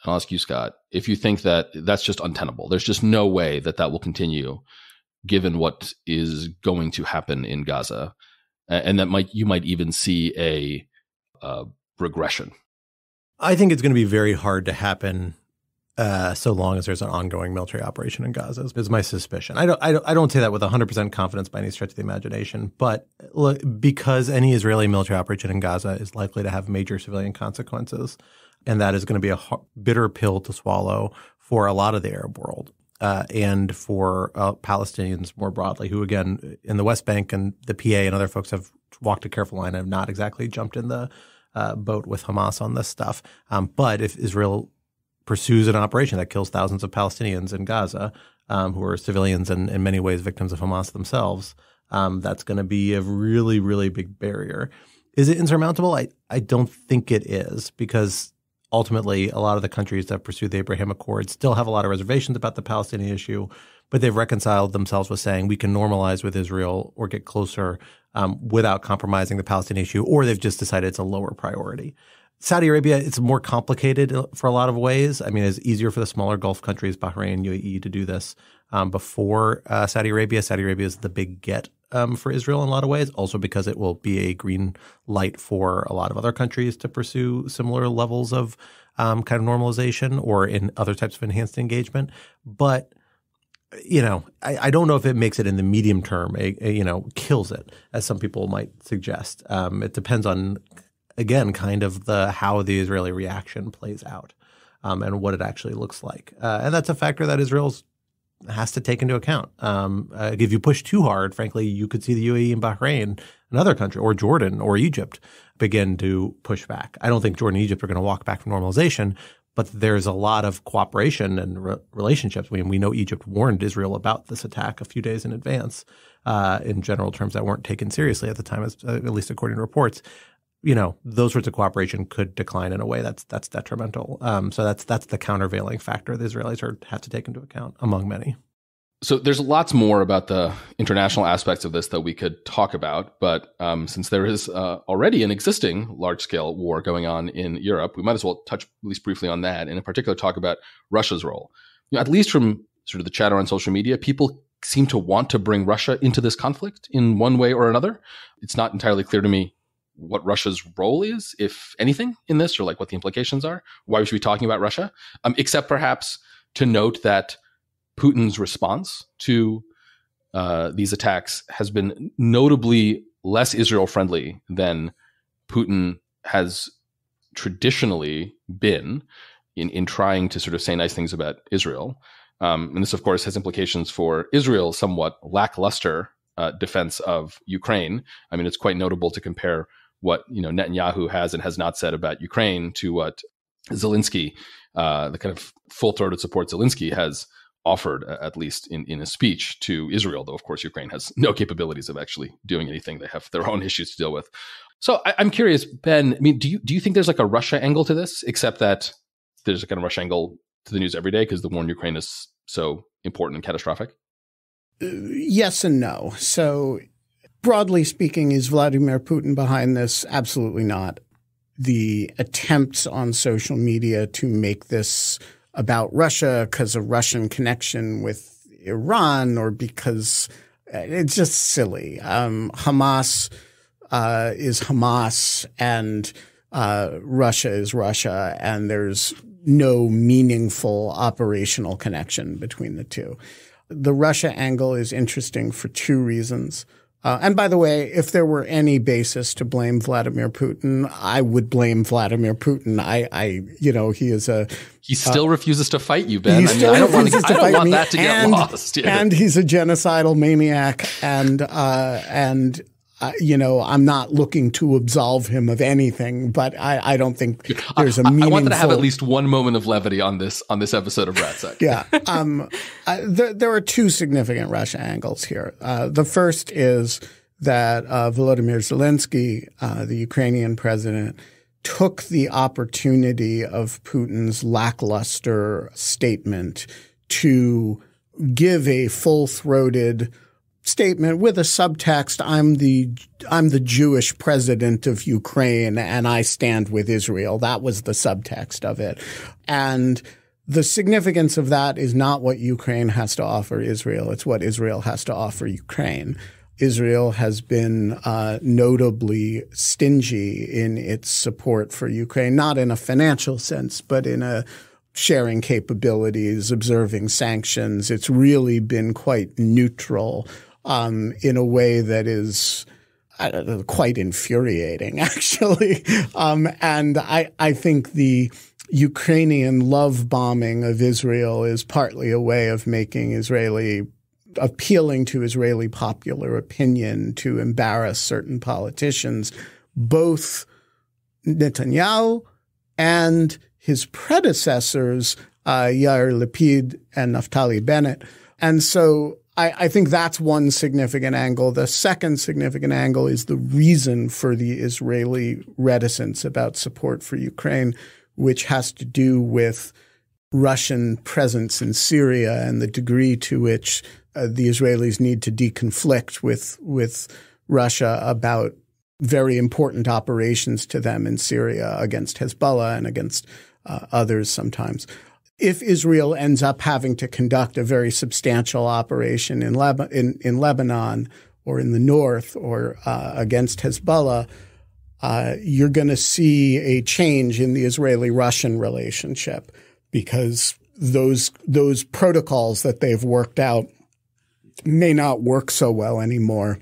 I'll ask you, Scott, if you think that that's just untenable. There's just no way that will continue given what is going to happen in Gaza. And that you might even see a regression.
I think it's going to be very hard to happen so long as there's an ongoing military operation in Gaza, is my suspicion. I don't say that with 100% confidence by any stretch of the imagination, but look, because any Israeli military operation in Gaza is likely to have major civilian consequences, and that is going to be a bitter pill to swallow for a lot of the Arab world. And for Palestinians more broadly, who, again, in the West Bank and the PA and other folks have walked a careful line and have not exactly jumped in the boat with Hamas on this stuff. But if Israel pursues an operation that kills thousands of Palestinians in Gaza, who are civilians and in many ways victims of Hamas themselves, That's going to be a really, really big barrier. Is it insurmountable? I don't think it is, because ultimately a lot of the countries that pursued the Abraham Accords still have a lot of reservations about the Palestinian issue, but they've reconciled themselves with saying we can normalize with Israel or get closer without compromising the Palestinian issue, or they've just decided it's a lower priority. Saudi Arabia, it's more complicated for a lot of ways. I mean, it's easier for the smaller Gulf countries, Bahrain, UAE, to do this before Saudi Arabia. Saudi Arabia is the big get for Israel in a lot of ways, also because it will be a green light for a lot of other countries to pursue similar levels of kind of normalization or in other types of enhanced engagement. But I don't know if it makes it in the medium term, kills it, as some people might suggest. It depends on, again, kind of how the Israeli reaction plays out and what it actually looks like. And that's a factor that Israel has to take into account. If you push too hard, frankly, you could see the UAE and Bahrain, another country, or Jordan or Egypt, begin to push back. I don't think Jordan and Egypt are going to walk back from normalization, but there's a lot of cooperation and relationships. We know Egypt warned Israel about this attack a few days in advance in general terms that weren't taken seriously at the time, at least according to reports. Those sorts of cooperation could decline in a way that's detrimental. So that's the countervailing factor the Israelis have to take into account, among many.
So there's lots more about the international aspects of this that we could talk about, but since there is already an existing large-scale war going on in Europe, we might as well touch at least briefly on that, and in particular talk about Russia's role. At least from sort of the chatter on social media, people seem to want to bring Russia into this conflict in one way or another. It's not entirely clear to me what Russia's role is, if anything, in this, or like what the implications are, why we should be talking about Russia, except perhaps to note that Putin's response to these attacks has been notably less Israel-friendly than Putin has traditionally been in trying to sort of say nice things about Israel. And this, of course, has implications for Israel's somewhat lackluster defense of Ukraine. I mean, it's quite notable to compare what Netanyahu has and has not said about Ukraine to what Zelensky, the kind of full-throated support Zelensky has offered, at least in a speech to Israel, though, of course, Ukraine has no capabilities of actually doing anything. They have their own issues to deal with. So I'm curious, Ben, I mean, do you think there's like a Russia angle to this, except that there's a kind of Russia angle to the news every day because the war in Ukraine is so important and catastrophic?
Yes and no. So broadly speaking, is Vladimir Putin behind this? Absolutely not. The attempts on social media to make this about Russia because of Russian connection with Iran or because it's just silly. Hamas is Hamas and Russia is Russia, and there's no meaningful operational connection between the two. The Russia angle is interesting for two reasons. And by the way, if there were any basis to blame Vladimir Putin, I would blame Vladimir Putin. He still
refuses to fight you, Ben. I don't want that to get lost. Yeah.
And he's a genocidal maniac. And I'm not looking to absolve him of anything, but I don't think there's a meaningful.
I wanted to have at least one moment of levity on this episode of Ratsec.
Yeah. There are two significant Russia angles here. The first is that Volodymyr Zelensky, the Ukrainian president, took the opportunity of Putin's lackluster statement to give a full-throated statement with a subtext. I'm the Jewish president of Ukraine and I stand with Israel. That was the subtext of it. And the significance of that is not what Ukraine has to offer Israel. It's what Israel has to offer Ukraine. Israel has been notably stingy in its support for Ukraine, not in a financial sense, but in a sharing capabilities, observing sanctions. It's really been quite neutral in a way that is quite infuriating, actually. And I think the Ukrainian love bombing of Israel is partly a way of appealing to Israeli popular opinion to embarrass certain politicians, both Netanyahu and his predecessors, Yair Lapid and Naftali Bennett. And so I think that's one significant angle. The second significant angle is the reason for the Israeli reticence about support for Ukraine, which has to do with Russian presence in Syria and the degree to which the Israelis need to deconflict with Russia about very important operations to them in Syria against Hezbollah and against others sometimes. If Israel ends up having to conduct a very substantial operation in Lebanon or in the north or against Hezbollah, you're going to see a change in the Israeli-Russian relationship because those protocols that they've worked out may not work so well anymore.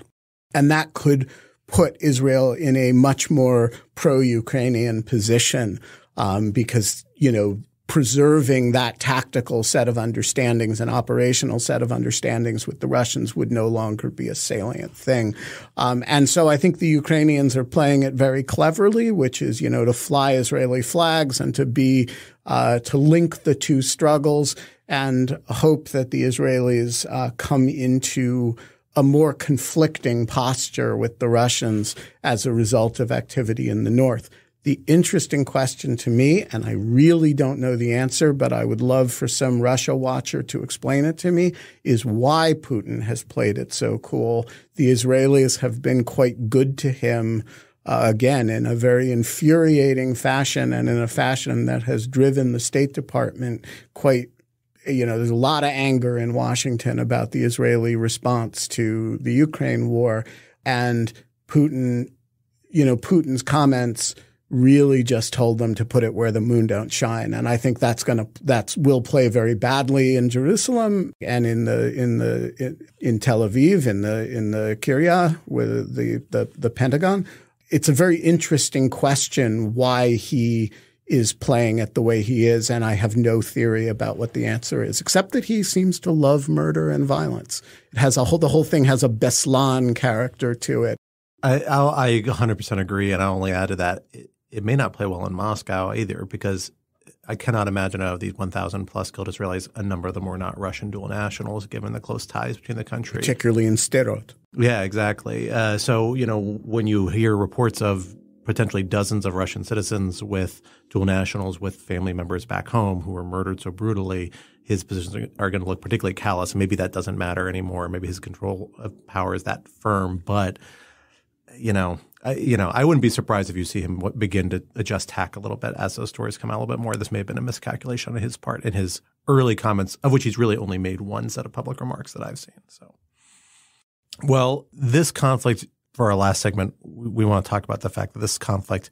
And that could put Israel in a much more pro-Ukrainian position because, preserving that tactical set of understandings and operational set of understandings with the Russians would no longer be a salient thing. And so I think the Ukrainians are playing it very cleverly, which is, to fly Israeli flags and to link the two struggles and hope that the Israelis come into a more conflicting posture with the Russians as a result of activity in the north. The interesting question to me, and I really don't know the answer, but I would love for some Russia watcher to explain it to me, is why Putin has played it so cool. The Israelis have been quite good to him, again, in a very infuriating fashion and in a fashion that has driven the State Department quite there's a lot of anger in Washington about the Israeli response to the Ukraine war. And Putin's comments really just told them to put it where the moon don't shine. And I think that will play very badly in Jerusalem and in Tel Aviv, in the Kiryat, with the Pentagon. It's a very interesting question why he is playing it the way he is, and I have no theory about what the answer is, except that he seems to love murder and violence. It has the whole thing has a Beslan character to it.
I 100% agree, and I'll only add to that, it may not play well in Moscow either, because I cannot imagine of these 1,000 plus killed Israelis, a number of them were not Russian dual nationals, given the close ties between the country.
Particularly in Sderot.
Yeah, exactly. So, when you hear reports of potentially dozens of Russian citizens with dual nationals with family members back home who were murdered so brutally, his positions are going to look particularly callous. Maybe that doesn't matter anymore. Maybe his control of power is that firm. But, I wouldn't be surprised if you see him begin to adjust tack a little bit as those stories come out a little bit more. This may have been a miscalculation on his part in his early comments, of which he's really only made one set of public remarks that I've seen. So, well, this conflict, for our last segment, we want to talk about the fact that this conflict,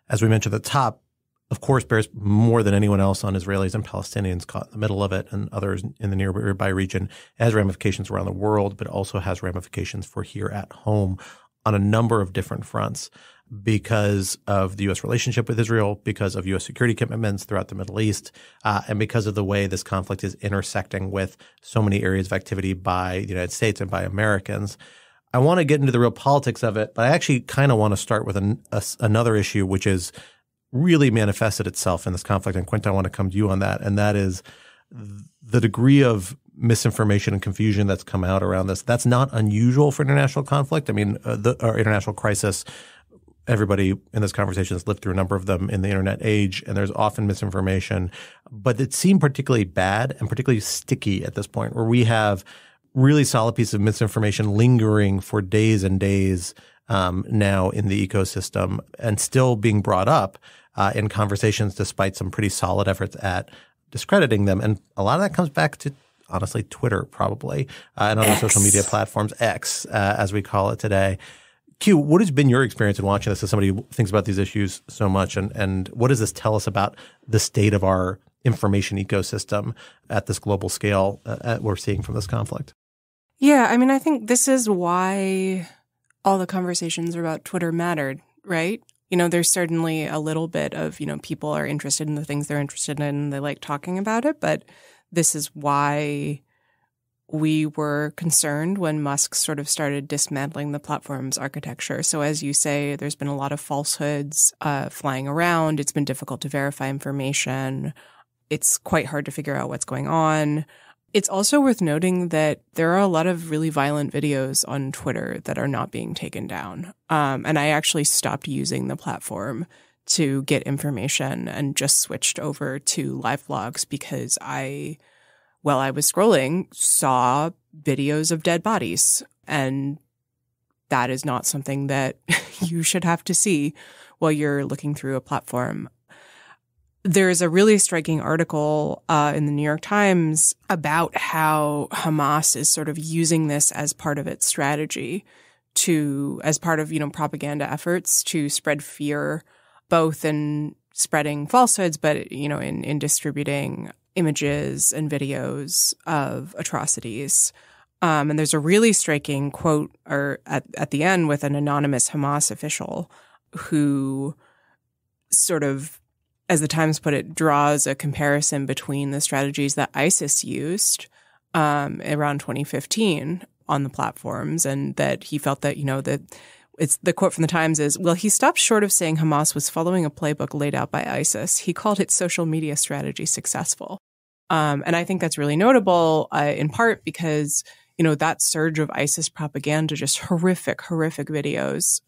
as we mentioned at the top, of course, bears more than anyone else on Israelis and Palestinians caught in the middle of it and others in the nearby region. It has ramifications around the world, but also has ramifications for here at home on a number of different fronts because of the U.S. relationship with Israel, because of U.S. security commitments throughout the Middle East, and because of the way this conflict is intersecting with so many areas of activity by the United States and by Americans. I want to get into the real politics of it, but I actually kind of want to start with another issue, which is really manifested itself in this conflict. And Quinta, I want to come to you on that. And that is the degree of misinformation and confusion that's come out around this. That's not unusual for international conflict. I mean, our international crisis, everybody in this conversation has lived through a number of them in the internet age, and there's often misinformation. But it seemed particularly bad and particularly sticky at this point, where we have really solid piece of misinformation lingering for days and days now in the ecosystem and still being brought up in conversations despite some pretty solid efforts at discrediting them. And a lot of that comes back to, honestly, Twitter probably and other social media platforms, X as we call it today. Q, what has been your experience in watching this as somebody who thinks about these issues so much? And what does this tell us about the state of our information ecosystem at this global scale we're seeing from this conflict?
Yeah, I mean, I think this is why all the conversations about Twitter mattered, right? There's certainly a little bit of, people are interested in the things they're interested in and they like talking about it. But this is why we were concerned when Musk sort of started dismantling the platform's architecture. So as you say, there's been a lot of falsehoods flying around. It's been difficult to verify information. It's quite hard to figure out what's going on. It's also worth noting that there are a lot of really violent videos on Twitter that are not being taken down. And I actually stopped using the platform to get information and just switched over to live blogs because while I was scrolling, saw videos of dead bodies. And that is not something that you should have to see while you're looking through a platform. There's a really striking article in the New York Times about how Hamas is sort of using this as part of its strategy as part of, propaganda efforts to spread fear, both in spreading falsehoods, but, in distributing images and videos of atrocities. And there's a really striking quote at the end with an anonymous Hamas official who sort of, as the Times put it, draws a comparison between the strategies that ISIS used around 2015 on the platforms, and that he felt that, that it's the quote from the Times is, well, he stopped short of saying Hamas was following a playbook laid out by ISIS. He called its social media strategy successful. And I think that's really notable in part because, that surge of ISIS propaganda, just horrific videos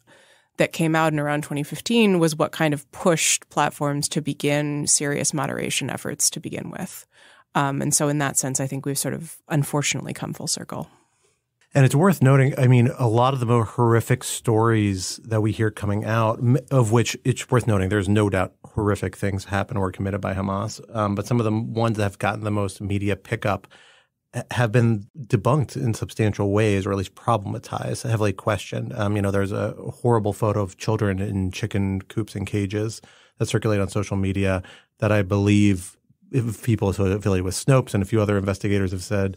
that came out in around 2015 was what kind of pushed platforms to begin serious moderation efforts to begin with. And so in that sense, I think we've sort of unfortunately come full circle.
And it's worth noting, a lot of the more horrific stories that we hear coming out, of which it's worth noting, there's no doubt horrific things happen or were committed by Hamas. But some of the ones that have gotten the most media pickup have been debunked in substantial ways, or at least problematized, heavily questioned. There's a horrible photo of children in chicken coops and cages that circulate on social media that I believe if people affiliated with Snopes and a few other investigators have said,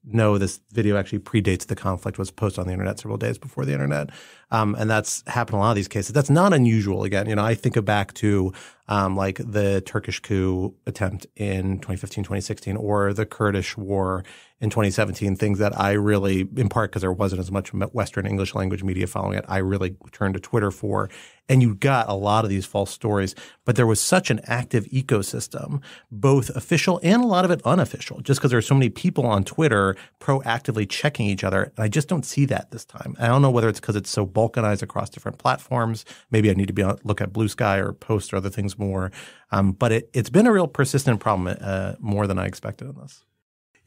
no, this video actually predates the conflict, was posted on the internet several days before the internet. And that's happened in a lot of these cases. That's not unusual. Again, I think back to the Turkish coup attempt in 2015, 2016, or the Kurdish war in 2017, things that I really, in part because there wasn't as much Western English language media following it, I really turned to Twitter for. And you got a lot of these false stories, but there was such an active ecosystem, both official and a lot of it unofficial, just because there are so many people on Twitter proactively checking each other. And I just don't see that this time. I don't know whether it's because it's so balkanized across different platforms. Maybe I need to look at Blue Sky or Post or other things more. But it's been a real persistent problem, more than I expected in this.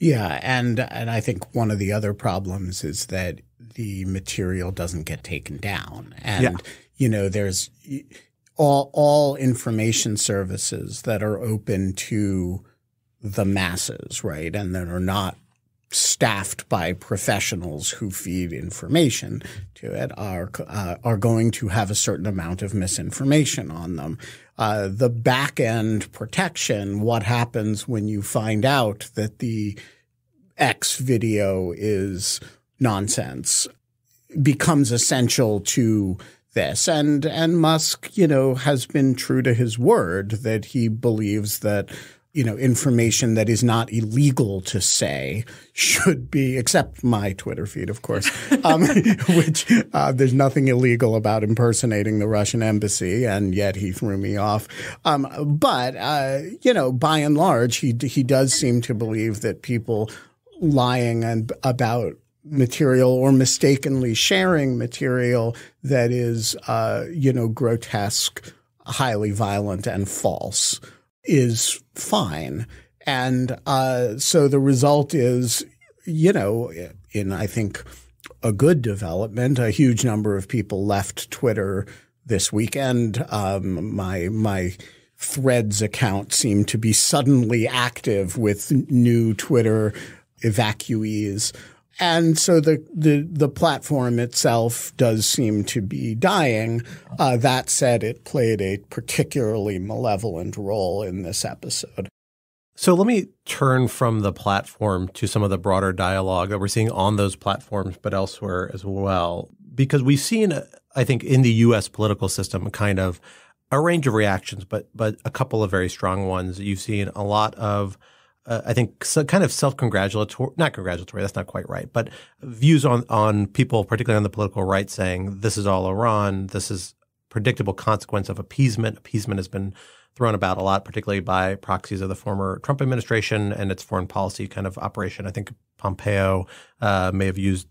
Yeah, and I think one of the other problems is that the material doesn't get taken down. And, there's all information services that are open to the masses, right, and that are not staffed by professionals who feed information to it are going to have a certain amount of misinformation on them. The back end protection, what happens when you find out that the X video is nonsense, becomes essential to this. And Musk, has been true to his word that he believes that information that is not illegal to say should be, except my Twitter feed, of course, which there's nothing illegal about impersonating the Russian embassy, and yet he threw me off. But by and large, he does seem to believe that people lying about material or mistakenly sharing material that is, grotesque, highly violent, and false is fine. And so the result is, in I think a good development, a huge number of people left Twitter this weekend. My Threads account seemed to be suddenly active with new Twitter evacuees. And so the platform itself does seem to be dying. That said, it played a particularly malevolent role in this episode.
So let me turn from the platform to some of the broader dialogue that we're seeing on those platforms, but elsewhere as well. Because we've seen, I think, in the U.S. political system, kind of a range of reactions, but a couple of very strong ones. You've seen a lot of I think kind of self-congratulatory, not congratulatory, that's not quite right, but views on people, particularly on the political right, saying this is all Iran, this is predictable consequence of appeasement. Appeasement has been thrown about a lot, particularly by proxies of the former Trump administration and its foreign policy kind of operation. I think Pompeo may have used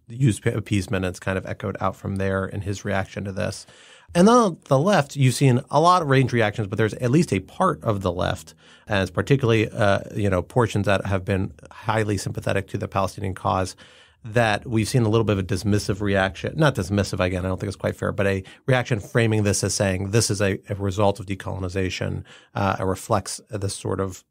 appeasement, and it's kind of echoed out from there in his reaction to this. And then on the left, you've seen a lot of range reactions, but there's at least a part of the left, and it's particularly portions that have been highly sympathetic to the Palestinian cause, that we've seen a little bit of a dismissive reaction. Not dismissive, again, I don't think it's quite fair, but a reaction framing this as saying this is a result of decolonization. It reflects the sort of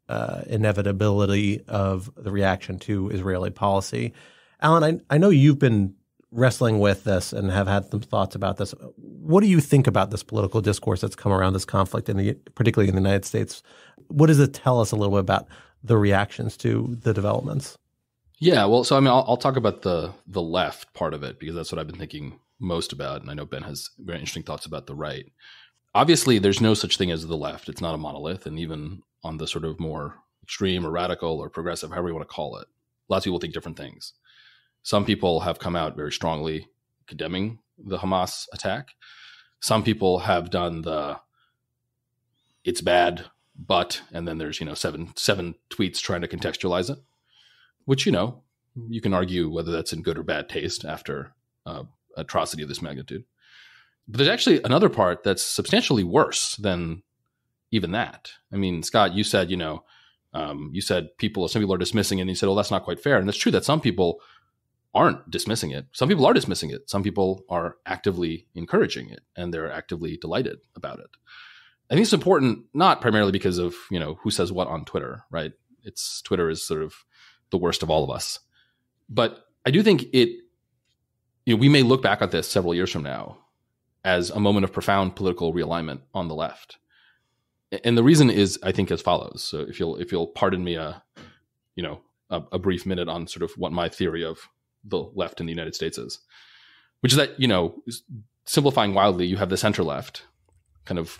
inevitability of the reaction to Israeli policy. Alan, I know you've been wrestling with this and have had some thoughts about this. What do you think about this political discourse that's come around this conflict, particularly in the United States? What does it tell us a little bit about the reactions to the developments?
Yeah, well, so I mean, I'll talk about the left part of it because that's what I've been thinking most about, and I know Ben has very interesting thoughts about the right. Obviously, there's no such thing as the left. It's not a monolith, and even on the sort of more extreme or radical or progressive, however you want to call it, lots of people think different things. Some people have come out very strongly condemning the Hamas attack. Some people have done the "it's bad, but," and then there's seven tweets trying to contextualize it. Which, you can argue whether that's in good or bad taste after atrocity of this magnitude. But there's actually another part that's substantially worse than even that. I mean, Scott, you said, some people are dismissing it, and you said, well, that's not quite fair. And it's true that some people aren't dismissing it. Some people are dismissing it. Some people are actively encouraging it, and they're actively delighted about it. I think it's important, not primarily because of, who says what on Twitter, right? Twitter is sort of the worst of all of us. But I do think we may look back at this several years from now as a moment of profound political realignment on the left. And the reason is, I think, as follows. So if you'll pardon me a brief minute on sort of what my theory of the left in the United States is, which is that, simplifying wildly, you have the center left, kind of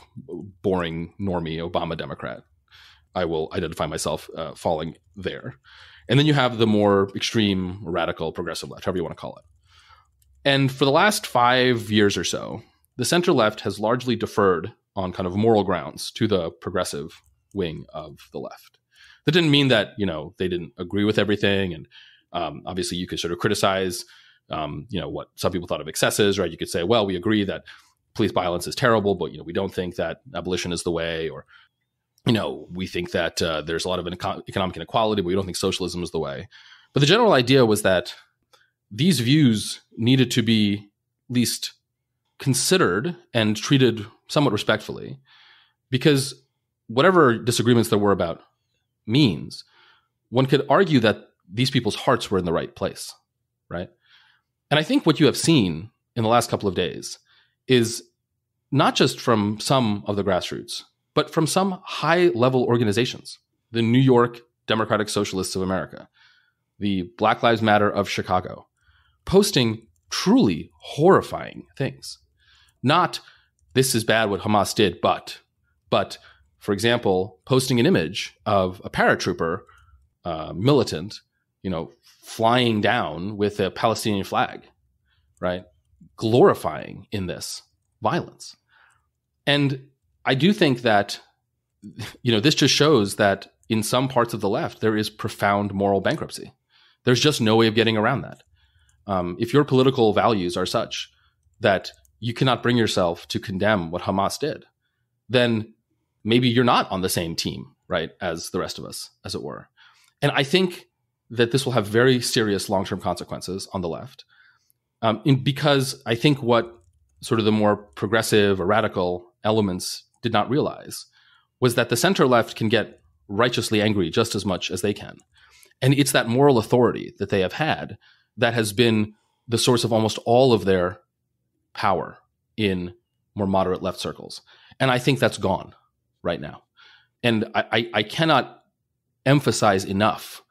boring, normie, Obama Democrat. I will identify myself falling there. And then you have the more extreme, radical, progressive left, however you want to call it. And for the last 5 years or so, the center left has largely deferred on kind of moral grounds to the progressive wing of the left. That didn't mean that, they didn't agree with everything. And obviously you could sort of criticize, what some people thought of excesses, right? You could say, well, we agree that police violence is terrible, but, we don't think that abolition is the way, or we think that there's a lot of economic inequality, but we don't think socialism is the way. But the general idea was that these views needed to be at least considered and treated somewhat respectfully, because whatever disagreements there were about means, one could argue that these people's hearts were in the right place, right? And I think what you have seen in the last couple of days is not just from some of the grassroots, but from some high-level organizations, the New York Democratic Socialists of America, the Black Lives Matter of Chicago, posting truly horrifying things. Not, this is bad what Hamas did, but, for example, posting an image of a paratrooper militant, flying down with a Palestinian flag, right? Glorifying in this violence. And I do think that, this just shows that in some parts of the left, there is profound moral bankruptcy. There's just no way of getting around that. If your political values are such that you cannot bring yourself to condemn what Hamas did, then maybe you're not on the same team, right, as the rest of us, as it were. And I think that this will have very serious long-term consequences on the left, because I think what sort of the more progressive or radical elements did not realize was that the center left can get righteously angry just as much as they can. And it's that moral authority that they have had that has been the source of almost all of their power in more moderate left circles. And I think that's gone right now. And I cannot emphasize enough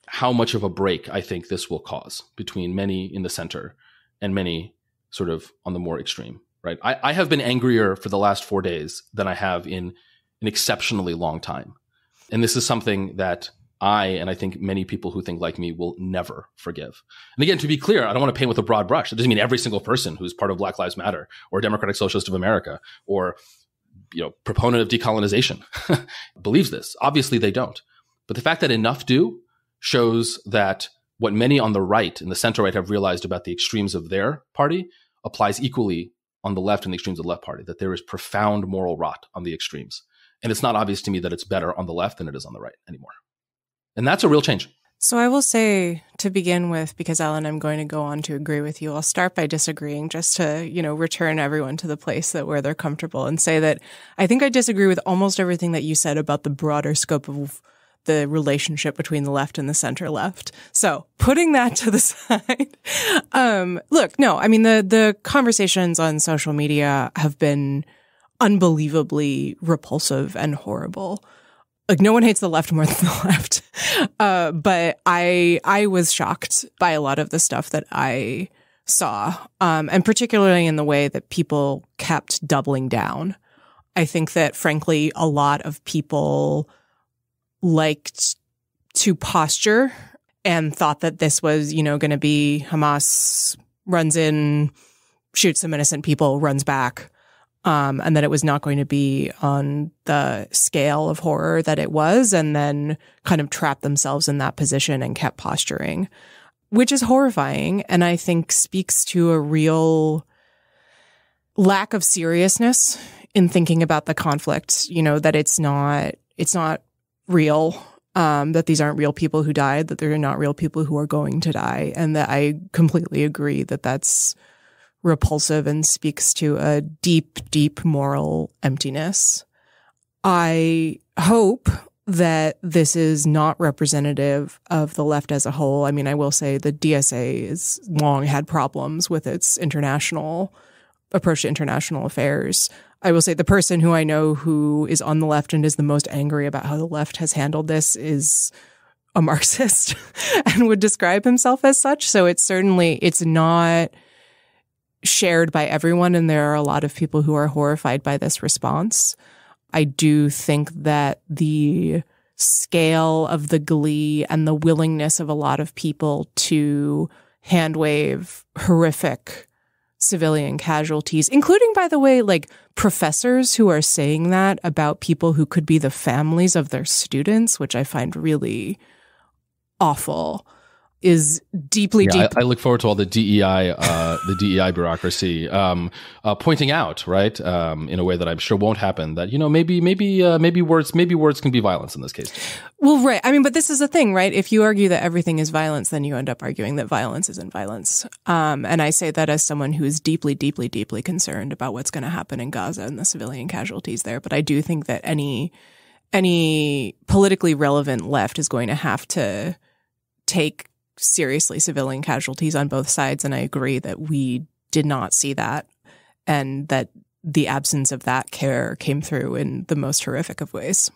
how much of a break I think this will cause between many in the center and many sort of on the more extreme. Right. I have been angrier for the last 4 days than I have in an exceptionally long time. And this is something that and I think many people who think like me will never forgive. And again, to be clear, I don't want to paint with a broad brush. It doesn't mean every single person who's part of Black Lives Matter or Democratic Socialist of America or proponent of decolonization believes this. Obviously, they don't. But the fact that enough do shows that what many on the right and the center right have realized about the extremes of their party applies equally on the left and the extremes of the left party, that there is profound moral rot on the extremes. And it's not obvious to me that it's better on the left than it is on the right anymore. And that's a real change.
So I will say, to begin with, because Alan, I'm going to go on to agree with you, I'll start by disagreeing just to, return everyone to the place where they're comfortable and say that I think I disagree with almost everything that you said about the broader scope of the relationship between the left and the center left. So putting that to the side, look, no, I mean, the conversations on social media have been unbelievably repulsive and horrible. Like, no one hates the left more than the left. But I was shocked by a lot of the stuff that I saw, and particularly in the way that people kept doubling down. I think that, frankly, a lot of people liked to posture and thought that this was, going to be Hamas runs in, shoots some innocent people, runs back. And that it was not going to be on the scale of horror that it was, and then kind of trapped themselves in that position and kept posturing, which is horrifying. And I think speaks to a real lack of seriousness in thinking about the conflict, that it's not real, that these aren't real people who died, that they're not real people who are going to die. And that I completely agree that that's repulsive and speaks to a deep, deep moral emptiness. I hope that this is not representative of the left as a whole. I mean, I will say the DSA has long had problems with its international approach to international affairs. I will say the person who I know who is on the left and is the most angry about how the left has handled this is a Marxist and would describe himself as such. So it's not shared by everyone, and there are a lot of people who are horrified by this response. I do think that the scale of the glee and the willingness of a lot of people to handwave horrific civilian casualties, including, by the way, like professors who are saying that about people who could be the families of their students, which I find really awful, is deeply.
I look forward to all the DEI bureaucracy pointing out, right, in a way that I'm sure won't happen, that maybe words can be violence in this case.
Well, right. I mean, but this is the thing, right? If you argue that everything is violence, then you end up arguing that violence isn't violence. And I say that as someone who is deeply, deeply, deeply concerned about what's going to happen in Gaza and the civilian casualties there. But I do think that any politically relevant left is going to have to take seriously civilian casualties on both sides. And I agree that we did not see that, and that the absence of that care came through in the most horrific of ways.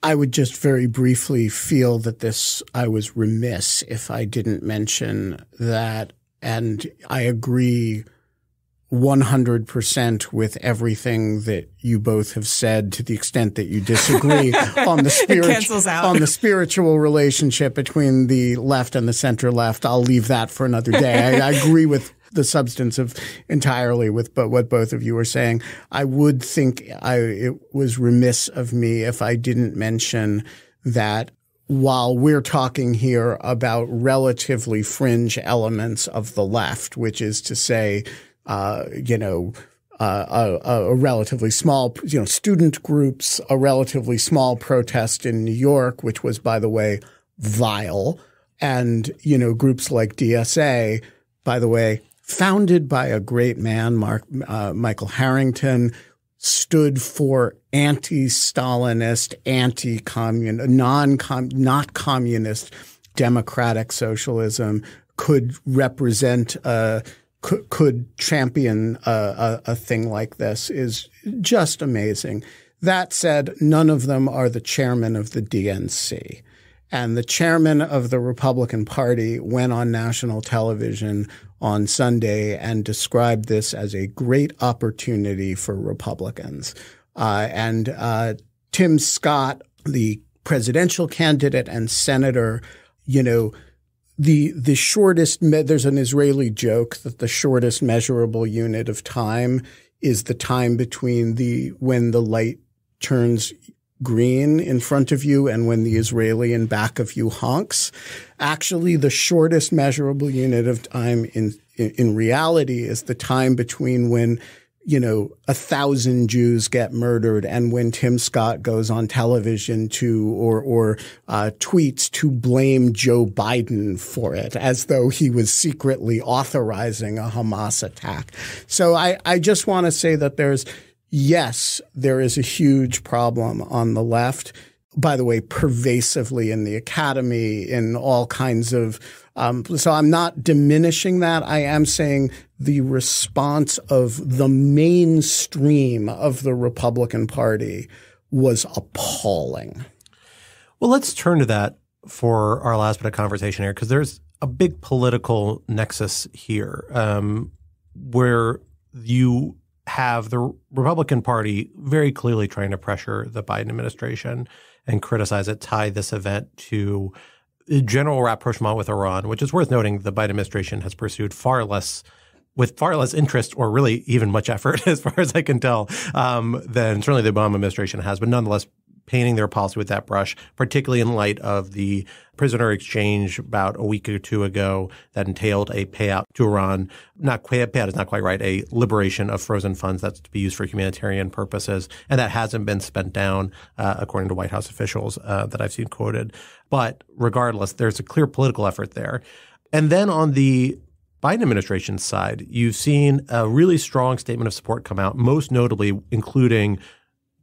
I would just very briefly feel that I was remiss if I didn't mention that, and I agree 100% with everything that you both have said, to the extent that you disagree on the spiritual relationship between the left and the center left. I'll leave that for another day. I agree with the substance of entirely with what both of you were saying. I would think it was remiss of me if I didn't mention that while we're talking here about relatively fringe elements of the left, which is to say, a relatively small, student groups, a relatively small protest in New York, which was, by the way, vile, and, groups like DSA, by the way, founded by a great man, Michael Harrington, stood for anti-Stalinist, anti-communist, not communist democratic socialism, could represent could champion a thing like this, is just amazing. That said, none of them are the chairman of the DNC. And the chairman of the Republican Party went on national television on Sunday and described this as a great opportunity for Republicans. And Tim Scott, the presidential candidate and senator, the shortest there's an Israeli joke that the shortest measurable unit of time is the time between when the light turns green in front of you and when the Israeli in back of you honks. Actually, the shortest measurable unit of time in reality is the time between when 1,000 Jews get murdered and when Tim Scott goes on television or tweets to blame Joe Biden for it, as though he was secretly authorizing a Hamas attack. So I just want to say that there is a huge problem on the left, by the way, pervasively in the academy, in all kinds of so I'm not diminishing that. I am saying the response of the mainstream of the Republican Party was appalling.
Well, let's turn to that for our last bit of conversation here, because there's a big political nexus here where you have the Republican Party very clearly trying to pressure the Biden administration and criticize it, tie this event to general rapprochement with Iran, which is worth noting the Biden administration has pursued with far less interest or really even much effort, as far as I can tell, than certainly the Obama administration has, but nonetheless painting their policy with that brush, particularly in light of the prisoner exchange about a week or two ago that entailed a payout to Iran. Payout is not quite right, a liberation of frozen funds that's to be used for humanitarian purposes. And that hasn't been spent down, according to White House officials that I've seen quoted. But regardless, there's a clear political effort there. And then on the Biden administration's side, you've seen a really strong statement of support come out, most notably including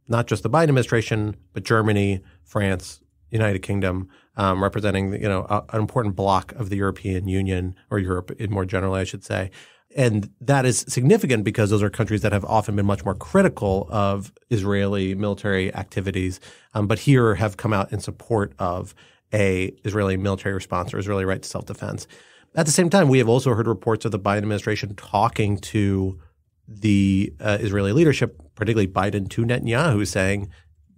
not just the Biden administration, but Germany, France, United Kingdom, representing an important bloc of the European Union, or Europe more generally, I should say. And that is significant because those are countries that have often been much more critical of Israeli military activities, but here have come out in support of a Israeli military response or Israeli right to self-defense. At the same time, we have also heard reports of the Biden administration talking to the Israeli leadership, particularly Biden to Netanyahu, saying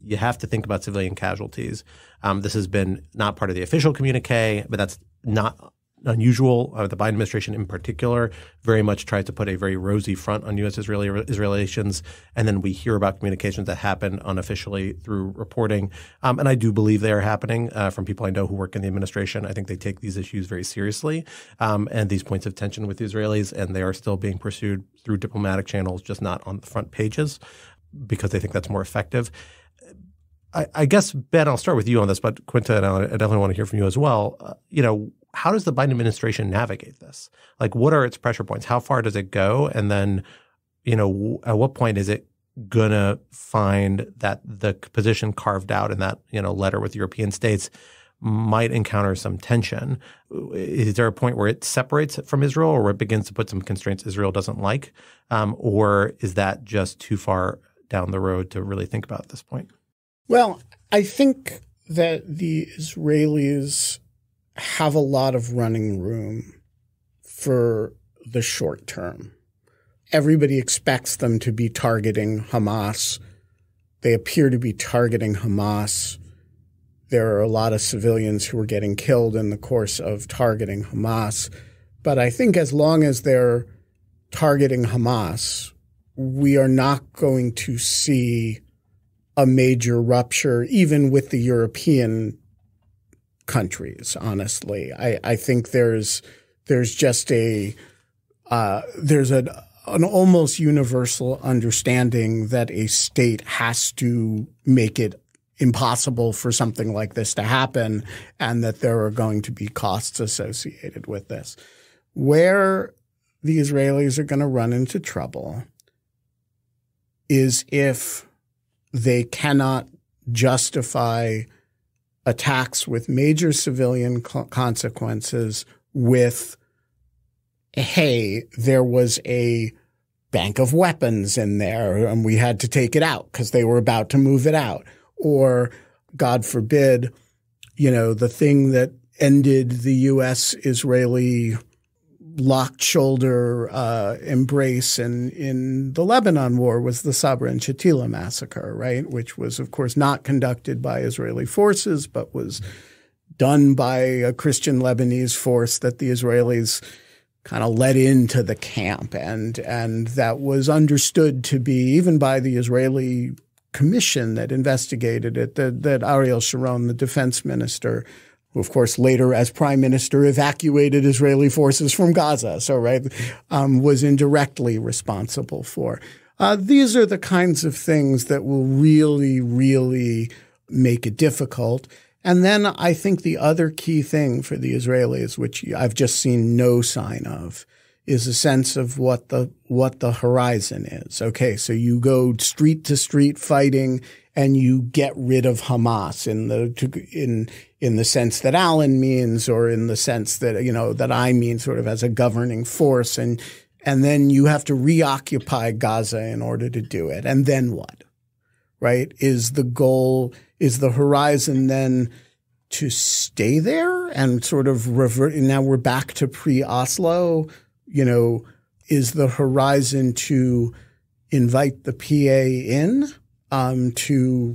you have to think about civilian casualties. This has been not part of the official communique, but that's not unusual. The Biden administration in particular very much tries to put a very rosy front on U.S.-Israeli relations. And then we hear about communications that happen unofficially through reporting. And I do believe they are happening from people I know who work in the administration. I think they take these issues very seriously and these points of tension with the Israelis, and they are still being pursued through diplomatic channels, just not on the front pages, because they think that's more effective. I guess, Ben, I'll start with you on this, but Quinta, and I definitely want to hear from you as well. How does the Biden administration navigate this? Like, what are its pressure points? How far does it go? And then, at what point is it going to find that the position carved out in that, letter with European states might encounter some tension? Is there a point where it separates from Israel or where it begins to put some constraints Israel doesn't like? Or is that just too far down the road to really think about at this point?
Well, I think that the Israelis have a lot of running room for the short term. Everybody expects them to be targeting Hamas. They appear to be targeting Hamas. There are a lot of civilians who are getting killed in the course of targeting Hamas. But I think as long as they're targeting Hamas, we are not going to see a major rupture, even with the European countries, honestly. I think there's just an almost universal understanding that a state has to make it impossible for something like this to happen, and that there are going to be costs associated with this. Where the Israelis are going to run into trouble is if they cannot justify attacks with major civilian consequences with, hey, there was a bank of weapons in there and we had to take it out because they were about to move it out. Or, God forbid, the thing that ended the U.S.-Israeli locked shoulder embrace in the Lebanon war was the Sabra and Shatila massacre, right, which was, of course, not conducted by Israeli forces but was done by a Christian Lebanese force that the Israelis kind of let into the camp. And that was understood to be, even by the Israeli commission that investigated it, that Ariel Sharon, the defense minister, who of course later as prime minister evacuated Israeli forces from Gaza, was indirectly responsible for. These are the kinds of things that will really, really make it difficult. And then I think the other key thing for the Israelis, which I've just seen no sign of, is a sense of what the horizon is. Okay, so you go street to street fighting and you get rid of Hamas in the sense that Alan means, or in the sense that, that I mean, sort of as a governing force. And then you have to reoccupy Gaza in order to do it. And then what? Right? Is the horizon then to stay there and sort of revert? Now we're back to pre-Oslo. Is the horizon to invite the PA in to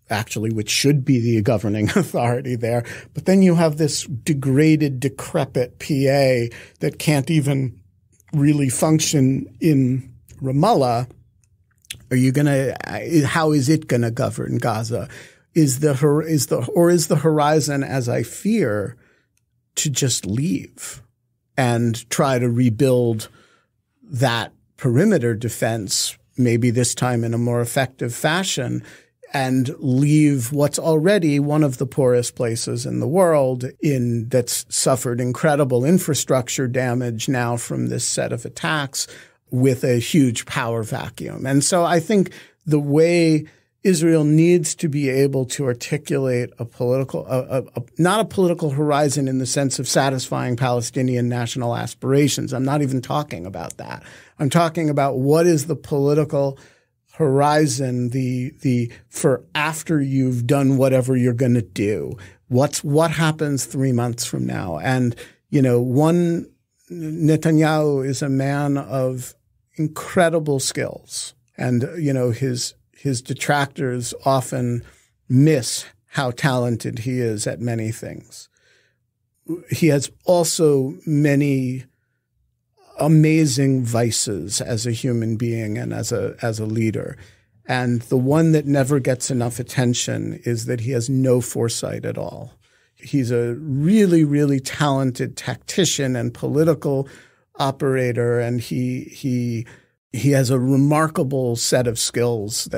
actually, which should be the governing authority there. But then you have this degraded, decrepit PA that can't even really function in Ramallah. How is it going to govern Gaza? Is the horizon, as I fear, to just leave and try to rebuild that perimeter defense, maybe this time in a more effective fashion, and leave what's already one of the poorest places in the world that's suffered incredible infrastructure damage now from this set of attacks with a huge power vacuum. And so I think the way Israel needs to be able to articulate not a political horizon in the sense of satisfying Palestinian national aspirations. I'm not even talking about that. I'm talking about what is the political horizon, for after you've done whatever you're going to do. What happens 3 months from now? And, Netanyahu is a man of incredible skills, and, his detractors often miss how talented he is at many things. He has also many amazing vices as a human being and as a leader. And the one that never gets enough attention is that he has no foresight at all. He's a really, really talented tactician and political operator, and he has a remarkable set of skills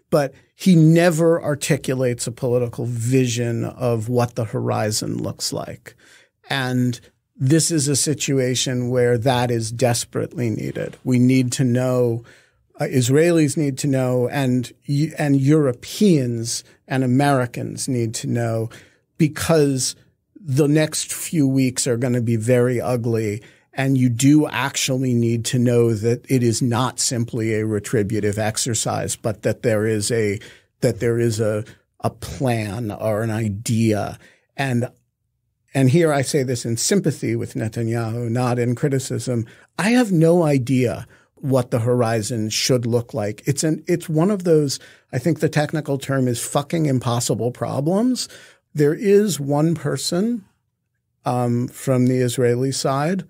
but he never articulates a political vision of what the horizon looks like. And this is a situation where that is desperately needed. We need to know, Israelis need to know, and Europeans and Americans need to know, because the next few weeks are going to be very ugly. And you do actually need to know that it is not simply a retributive exercise, but that there is a plan or an idea. And here I say this in sympathy with Netanyahu, not in criticism. I have no idea what the horizon should look like. It's one of those, I think the technical term is fucking impossible problems. There is one person from the Israeli side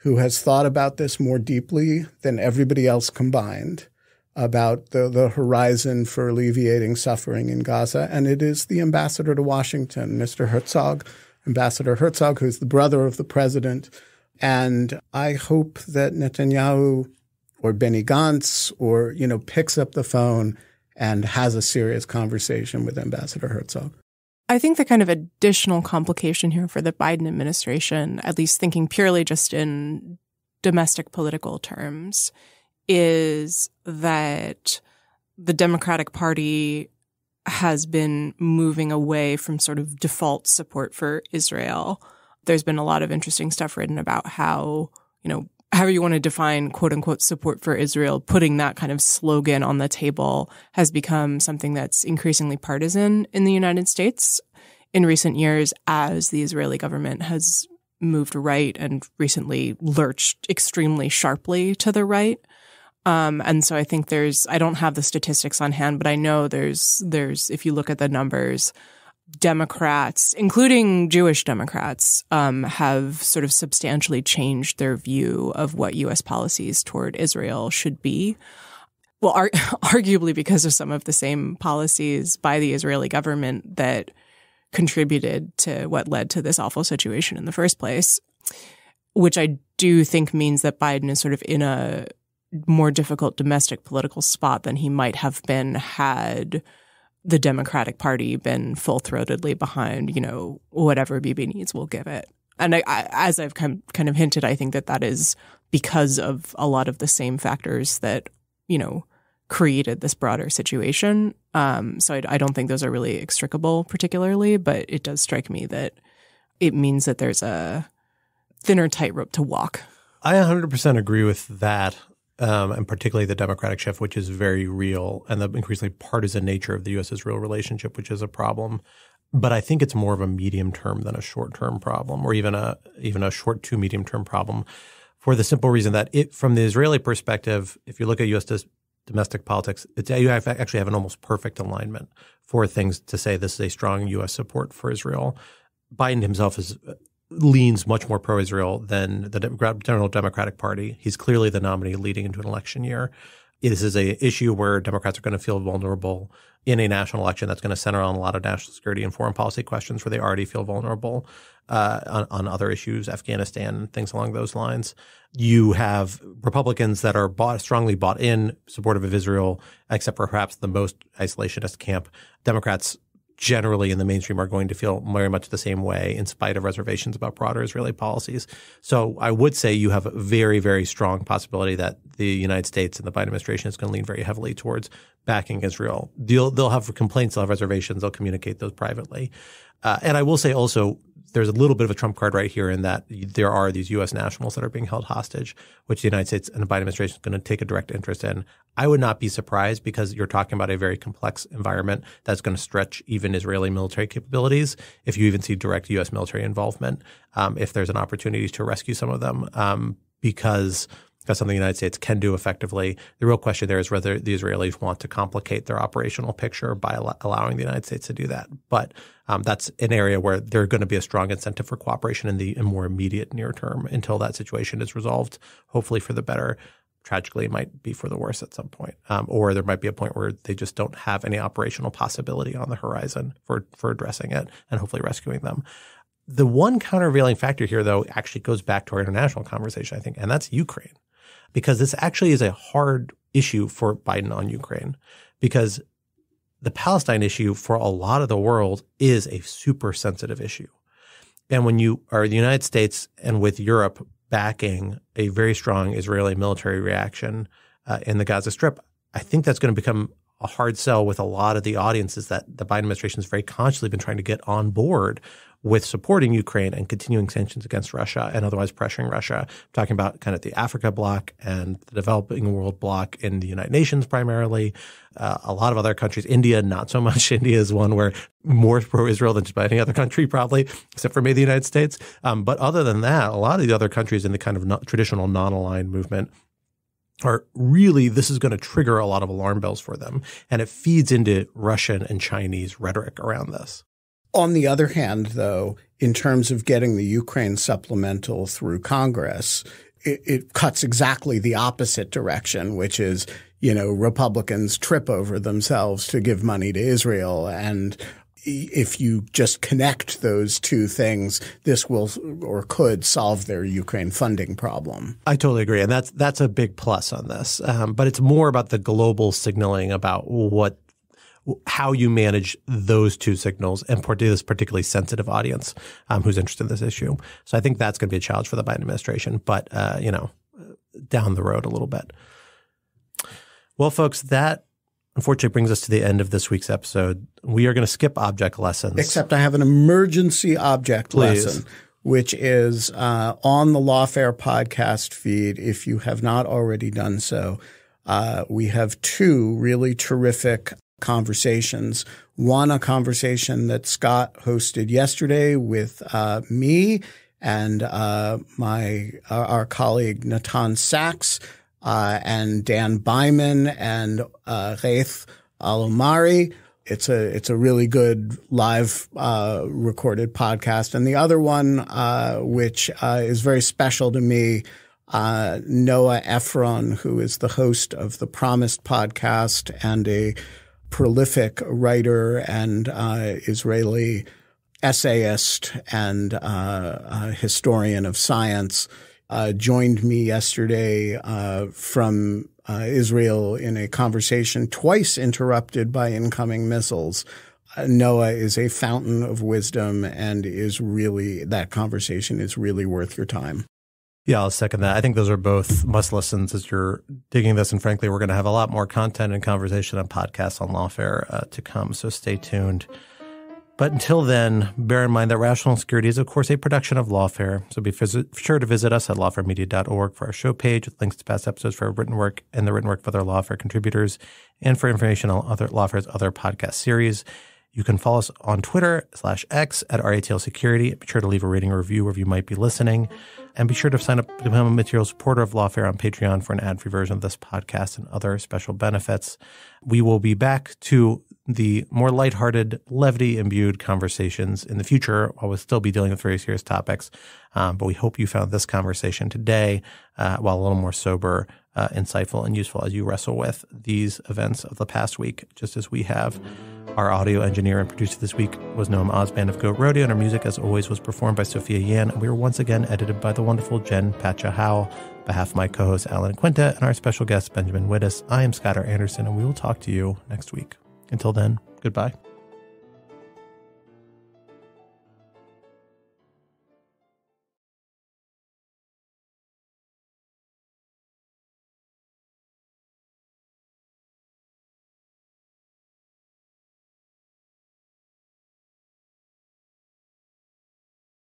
who has thought about this more deeply than everybody else combined, about the horizon for alleviating suffering in Gaza, and it is the ambassador to Washington, Mr. Herzog, Ambassador Herzog, who's the brother of the president. And I hope that Netanyahu or Benny Gantz picks up the phone and has a serious conversation with Ambassador Herzog.
I think the kind of additional complication here for the Biden administration, at least thinking purely just in domestic political terms, is that the Democratic Party has been moving away from sort of default support for Israel. There's been a lot of interesting stuff written about how, however you want to define quote unquote support for Israel, putting that kind of slogan on the table has become something that's increasingly partisan in the United States in recent years, as the Israeli government has moved right and recently lurched extremely sharply to the right. And so I think I don't have the statistics on hand, but I know there's, if you look at the numbers, Democrats, including Jewish Democrats, have sort of substantially changed their view of what U.S. policies toward Israel should be. Well, arguably because of some of the same policies by the Israeli government that contributed to what led to this awful situation in the first place, which I do think means that Biden is sort of in a more difficult domestic political spot than he might have been had the Democratic Party been full-throatedly behind, whatever Bibi needs, we'll give it. And I, as I've kind of hinted, I think that is because of a lot of the same factors that, created this broader situation. So I don't think those are really extricable particularly, but it does strike me that it means that there's a thinner tightrope to walk.
I 100% agree with that. And particularly the democratic shift, which is very real, and the increasingly partisan nature of the U.S.-Israel relationship, which is a problem. But I think it's more of a medium-term than a short-term problem, or even a short to medium-term problem, for the simple reason that from the Israeli perspective, if you look at U.S. domestic politics, you actually have an almost perfect alignment for things to say this is a strong U.S. support for Israel. Biden himself leans much more pro-Israel than the General Democratic Party. He's clearly the nominee leading into an election year. This is an issue where Democrats are going to feel vulnerable in a national election that's going to center on a lot of national security and foreign policy questions where they already feel vulnerable on other issues, Afghanistan and things along those lines. You have Republicans that are strongly bought in, supportive of Israel, except for perhaps the most isolationist camp. Democrats generally in the mainstream are going to feel very much the same way in spite of reservations about broader Israeli policies. So I would say you have a very, very strong possibility that the United States and the Biden administration is going to lean very heavily towards backing Israel. They'll have complaints, they'll have reservations, they'll communicate those privately. And I will say also there's a little bit of a trump card right here in that there are these U.S. nationals that are being held hostage, which the United States and the Biden administration is going to take a direct interest in. I would not be surprised because you're talking about a very complex environment that's going to stretch even Israeli military capabilities if you even see direct U.S. military involvement, if there's an opportunity to rescue some of them, because that's something the United States can do effectively. The real question there is whether the Israelis want to complicate their operational picture by allowing the United States to do that. But that's an area where there's going to be a strong incentive for cooperation in the more immediate near term until that situation is resolved, hopefully for the better. Tragically, it might be for the worse at some point. Or there might be a point where they just don't have any operational possibility on the horizon for addressing it and hopefully rescuing them. The one countervailing factor here, though, actually goes back to our international conversation, I think, and that's Ukraine. Because this actually is a hard issue for Biden on Ukraine, because the Palestine issue for a lot of the world is a super sensitive issue. And when you are the United States and with Europe backing a very strong Israeli military reaction in the Gaza Strip, I think that's going to become a hard sell with a lot of the audiences that the Biden administration has very consciously been trying to get on board with supporting Ukraine and continuing sanctions against Russia and otherwise pressuring Russia. I'm talking about kind of the Africa bloc and the developing world bloc in the United Nations primarily. A lot of other countries, India, not so much. India is one where more pro-Israel than just about any other country probably, except for maybe the United States. But other than that, a lot of the other countries in the kind of traditional non-aligned movement are really, this is going to trigger a lot of alarm bells for them. And it feeds into Russian and Chinese rhetoric around this.
On the other hand, though, in terms of getting the Ukraine supplemental through Congress, it cuts exactly the opposite direction, which is, Republicans trip over themselves to give money to Israel. And if you just connect those two things, this will or could solve their Ukraine funding problem.
I totally agree. And that's a big plus on this. But it's more about the global signaling about how you manage those two signals and this particularly sensitive audience who's interested in this issue. So I think that's going to be a challenge for the Biden administration, but, down the road a little bit. Well, folks, that unfortunately brings us to the end of this week's episode. We are going to skip object lessons.
Except I have an emergency object lesson, which is on the Lawfare podcast feed. If you have not already done so, we have two really terrific conversations. One, a conversation that Scott hosted yesterday with me and our colleague Natan Sachs and Dan Byman and Reith Alomari. It's a really good live recorded podcast. And the other one, which is very special to me, Noah Ephron, who is the host of the Promised podcast and a prolific writer and Israeli essayist and historian of science, joined me yesterday from Israel in a conversation twice interrupted by incoming missiles. Noah is a fountain of wisdom and that conversation is really worth your time.
Yeah, I'll second that. I think those are both must-listens as you're digging this. And frankly, we're going to have a lot more content and conversation and podcasts on Lawfare to come. So stay tuned. But until then, bear in mind that Rational Security is, of course, a production of Lawfare. So be sure to visit us at lawfaremedia.org for our show page with links to past episodes for our written work and the written work of other Lawfare contributors and for information on Lawfare's other podcast series. You can follow us on Twitter/X at RATL Security. Be sure to leave a rating or review wherever you might be listening. And be sure to sign up to become a material supporter of Lawfare on Patreon for an ad-free version of this podcast and other special benefits. We will be back to the more lighthearted, levity-imbued conversations in the future. I will still be dealing with very serious topics. But we hope you found this conversation today, while a little more sober, insightful, and useful as you wrestle with these events of the past week, just as we have. Our audio engineer and producer this week was Noam Osband of Goat Rodeo, and our music, as always, was performed by Sophia Yan. And we were once again edited by the wonderful Jen Patcha Howell. On behalf of my co-hosts Alan and Quinta and our special guest Benjamin Wittes, I am Skylar Anderson, and we will talk to you next week. Until then, goodbye.